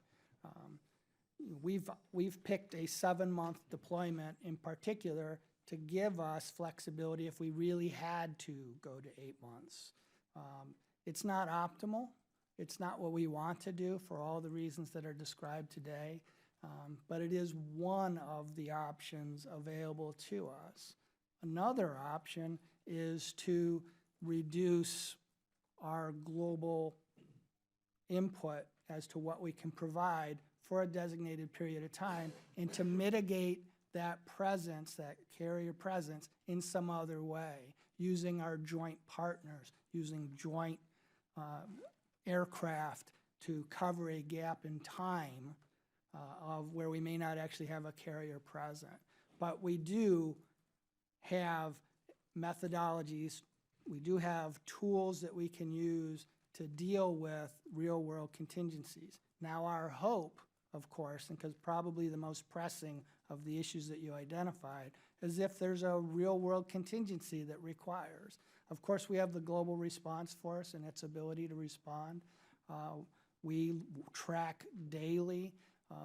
We've picked a 7-month deployment in particular to give us flexibility if we really had to go to 8 months. It's not optimal. It's not what we want to do for all the reasons that are described today, but it is one of the options available to us. Another option is to reduce our global input as to what we can provide for a designated period of time, and to mitigate that presence, that carrier presence, in some other way, using our joint partners, using joint aircraft to cover a gap in time of where we may not actually have a carrier present. But we do have methodologies, we do have tools that we can use to deal with real-world contingencies. Now, our hope, of course, and because probably the most pressing of the issues that you identified, is if there's a real-world contingency that requires. Of course, we have the Global Response Force and its ability to respond. We track daily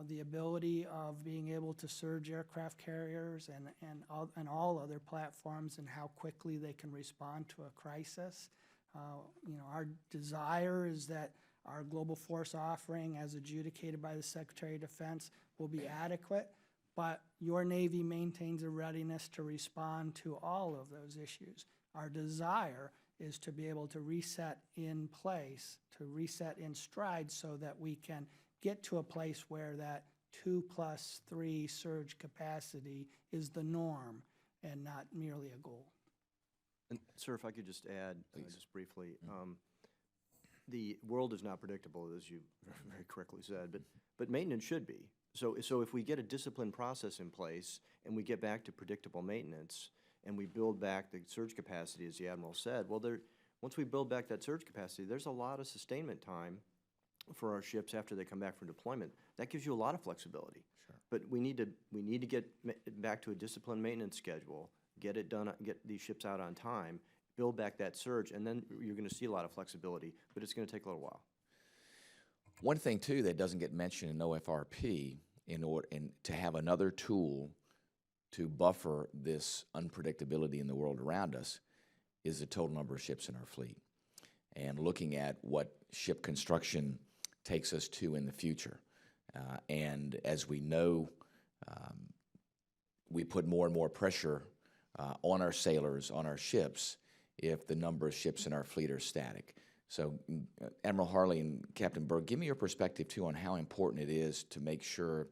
the ability of being able to surge aircraft carriers and all other platforms, and how quickly they can respond to a crisis. Our desire is that our global force offering, as adjudicated by the Secretary of Defense, will be adequate, but your Navy maintains a readiness to respond to all of those issues. Our desire is to be able to reset in place, to reset in stride, so that we can get to a place where that 2+3 surge capacity is the norm and not merely a goal. And, sir, if I could just add, just briefly, the world is not predictable, as you very correctly said, but maintenance should be. So if we get a disciplined process in place and we get back to predictable maintenance and we build back the surge capacity, as the Admiral said, well, once we build back that surge capacity, there's a lot of sustainment time for our ships after they come back from deployment. That gives you a lot of flexibility. Sure. But we need to get back to a disciplined maintenance schedule, get it done, get these ships out on time, build back that surge, and then you're going to see a lot of flexibility, but it's going to take a little while. One thing, too, that doesn't get mentioned in OFRP, to have another tool to buffer this unpredictability in the world around us, is the total number of ships in our fleet. And looking at what ship construction takes us to in the future. And as we know, we put more and more pressure on our sailors, on our ships, if the number of ships in our fleet are static. So Admiral Harley and Captain Burke, give me your perspective, too, on how important it is to make sure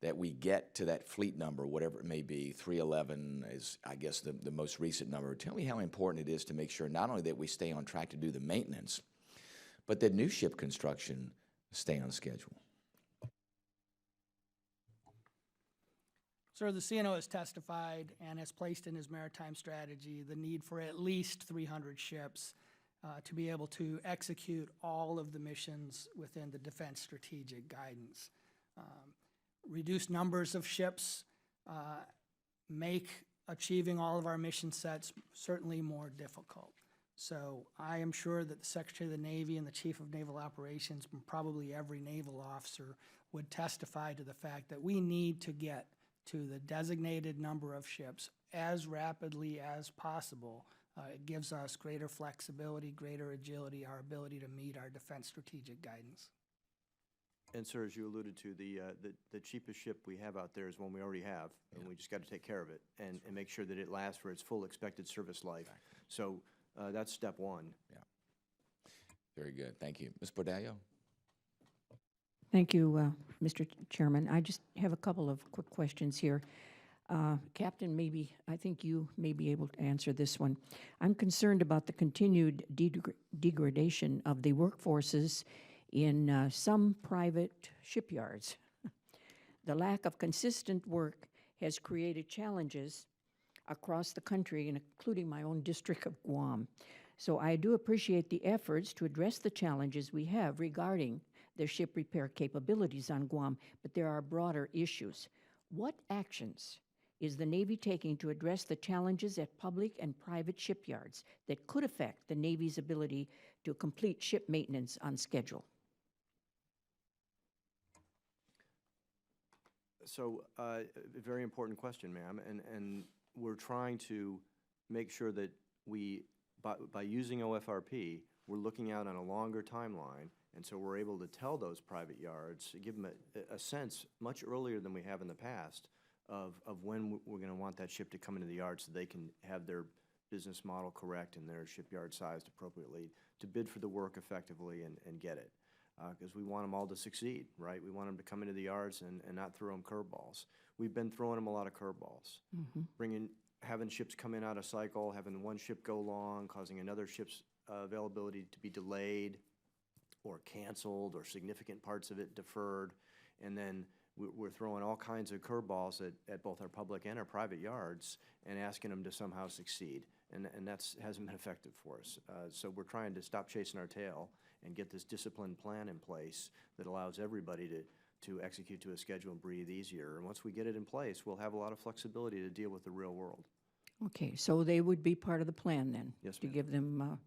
that we get to that fleet number, whatever it may be. 311 is, I guess, the most recent number. Tell me how important it is to make sure not only that we stay on track to do the maintenance, but that new ship construction stay on schedule. Sir, the CNO has testified and has placed in his maritime strategy the need for at least 300 ships to be able to execute all of the missions within the Defense Strategic Guidance. Reduced numbers of ships make achieving all of our mission sets certainly more difficult. So I am sure that the Secretary of the Navy and the Chief of Naval Operations, and probably every naval officer, would testify to the fact that we need to get to the designated number of ships as rapidly as possible. It gives us greater flexibility, greater agility, our ability to meet our Defense Strategic Guidance. And sir, as you alluded to, the cheapest ship we have out there is one we already have, and we just got to take care of it and make sure that it lasts for its full expected service life. Exactly. So that's step one. Yeah. Very good. Thank you. Ms. Bordallo? Thank you, Mr. Chairman. I just have a couple of quick questions here. Captain, I think you may be able to answer this one. I'm concerned about the continued degradation of the workforces in some private shipyards. The lack of consistent work has created challenges across the country, including my own district of Guam. So I do appreciate the efforts to address the challenges we have regarding the ship repair capabilities on Guam, but there are broader issues. What actions is the Navy taking to address the challenges at public and private shipyards that could affect the Navy's ability to complete ship maintenance on schedule? So a very important question, ma'am, and we're trying to make sure that by using OFRP, we're looking out on a longer timeline, and so we're able to tell those private yards, give them a sense much earlier than we have in the past of when we're going to want that ship to come into the yard so they can have their business model correct and their shipyard sized appropriately to bid for the work effectively and get it. Because we want them all to succeed, right? We want them to come into the yards and not throw them curveballs. We've been throwing them a lot of curveballs, having ships come in out of cycle, having one ship go long, causing another ship's availability to be delayed or canceled or significant parts of it deferred. And then we're throwing all kinds of curveballs at both our public and our private yards and asking them to somehow succeed. And that hasn't been effective for us. So we're trying to stop chasing our tail and get this disciplined plan in place that allows everybody to execute to a schedule and breathe easier. And once we get it in place, we'll have a lot of flexibility to deal with the real world. Okay, so they would be part of the plan then? Yes, to ma'am. give them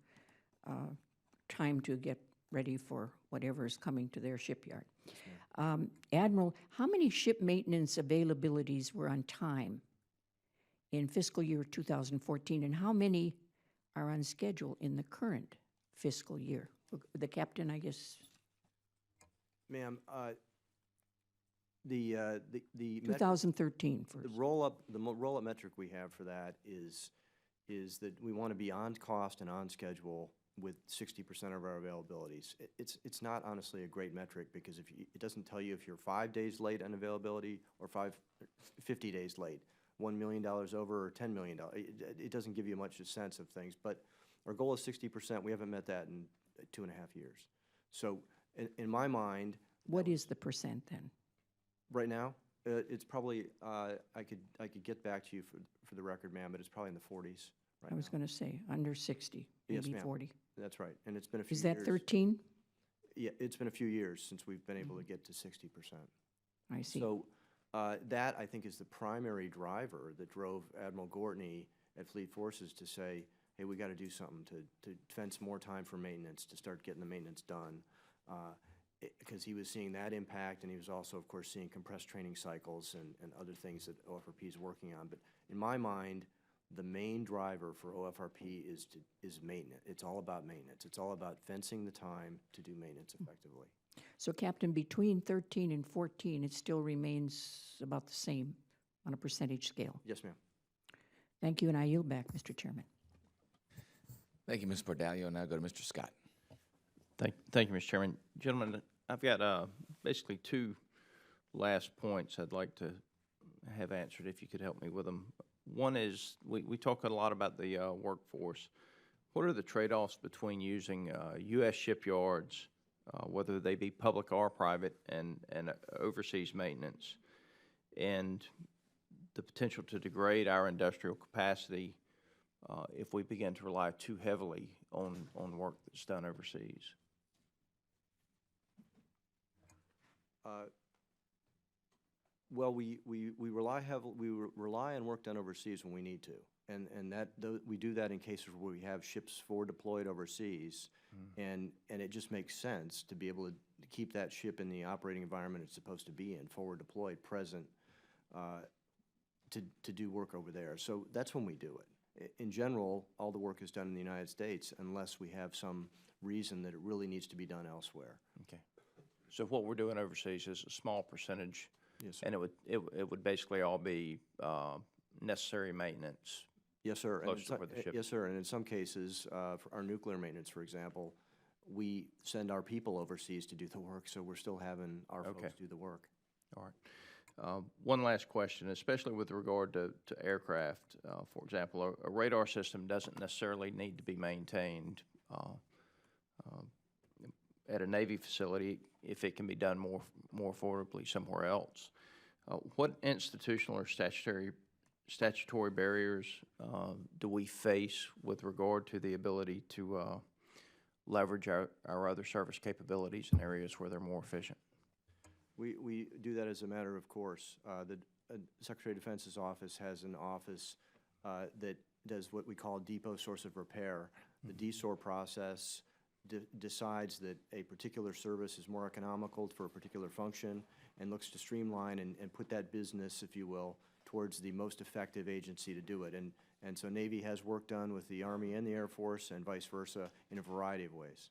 time to get ready for whatever is coming to their shipyard. Yes, Admiral, how many ship maintenance availabilities were on time in fiscal year 2014, and how many are on schedule in the current fiscal year? The captain, I guess. Ma'am, the 2013 first. the roll-up metric we have for that is that we want to be on cost and on schedule with 60% of our availabilities. It's not honestly a great metric because it doesn't tell you if you're 5 days late on availability or 50 days late, $1 million over or $10 million. It doesn't give you much a sense of things, but our goal is 60%. We haven't met that in 2.5 years. So in my mind, What is the percent then? right now, it's probably, I could get back to you for the record, ma'am, but it's probably in the 40s right I was now. going to say under 60, Yes, maybe ma'am. 40. That's right, and it's been a few Is years. that 13? Yeah, it's been a few years since we've been able to get to 60%. I see. So that, I think, is the primary driver that drove Admiral Gortney at Fleet Forces to say, hey, we got to do something to fence more time for maintenance, to start getting the maintenance done. Because he was seeing that impact, and he was also, of course, seeing compressed training cycles and other things that OFRP is working on. But in my mind, the main driver for OFRP is maintenance. It's all about maintenance. It's all about fencing the time to do maintenance effectively. So Captain, between 13 and 14, it still remains about the same on a percentage scale. Yes, ma'am. Thank you, and I yield back, Mr. Chairman. Thank you, Ms. Bordallo. Now go to Mr. Scott. Thank you, Mr. Chairman. Gentlemen, I've got basically two last points I'd like to have answered, if you could help me with them. One is, we talk a lot about the workforce. What are the trade-offs between using U.S. shipyards, whether they be public or private, and overseas maintenance, and the potential to degrade our industrial capacity if we begin to rely too heavily on work that's done overseas? Well, we rely heavily, rely on work done overseas when we need to, and we do that in cases where we have ships forward deployed overseas, and it just makes sense to be able to keep that ship in the operating environment it's supposed to be in, forward deployed, present, to do work over there. So that's when we do it. In general, all the work is done in the United States unless we have some reason that it really needs to be done elsewhere. Okay. So what we're doing overseas is a small percentage, Yes, sir. and it would basically all be necessary maintenance. Yes, sir. And Closer to where the ship yes, sir. And in some cases, for our nuclear maintenance, for example, we send our people overseas to do the work, so we're still having our Okay. folks do the work. All right. One last question, especially with regard to aircraft. For example, a radar system doesn't necessarily need to be maintained at a Navy facility if it can be done more affordably somewhere else. What institutional or statutory barriers do we face with regard to the ability to leverage our other service capabilities in areas where they're more efficient? We do that as a matter of course. The Secretary of Defense's office has an office that does what we call depot source of repair. The DSOR process decides that a particular service is more economical for a particular function and looks to streamline and put that business, if you will, towards the most effective agency to do it. And so Navy has work done with the Army and the Air Force and vice versa in a variety of ways.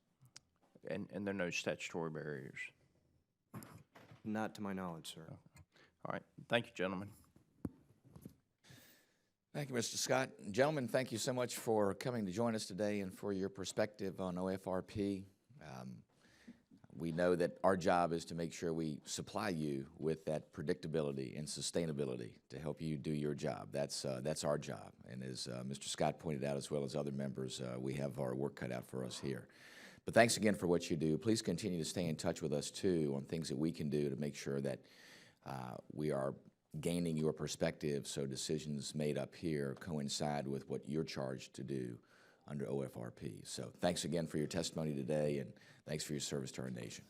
And there are no statutory barriers. Not to my knowledge, sir. All right. Thank you, gentlemen. Thank you, Mr. Scott. Gentlemen, thank you so much for coming to join us today and for your perspective on OFRP. We know that our job is to make sure we supply you with that predictability and sustainability to help you do your job. That's our job. And as Mr. Scott pointed out, as well as other members, we have our work cut out for us here. But thanks again for what you do. Please continue to stay in touch with us, too, on things that we can do to make sure that we are gaining your perspective so decisions made up here coincide with what you're charged to do under OFRP. So thanks again for your testimony today, and thanks for your service to our nation.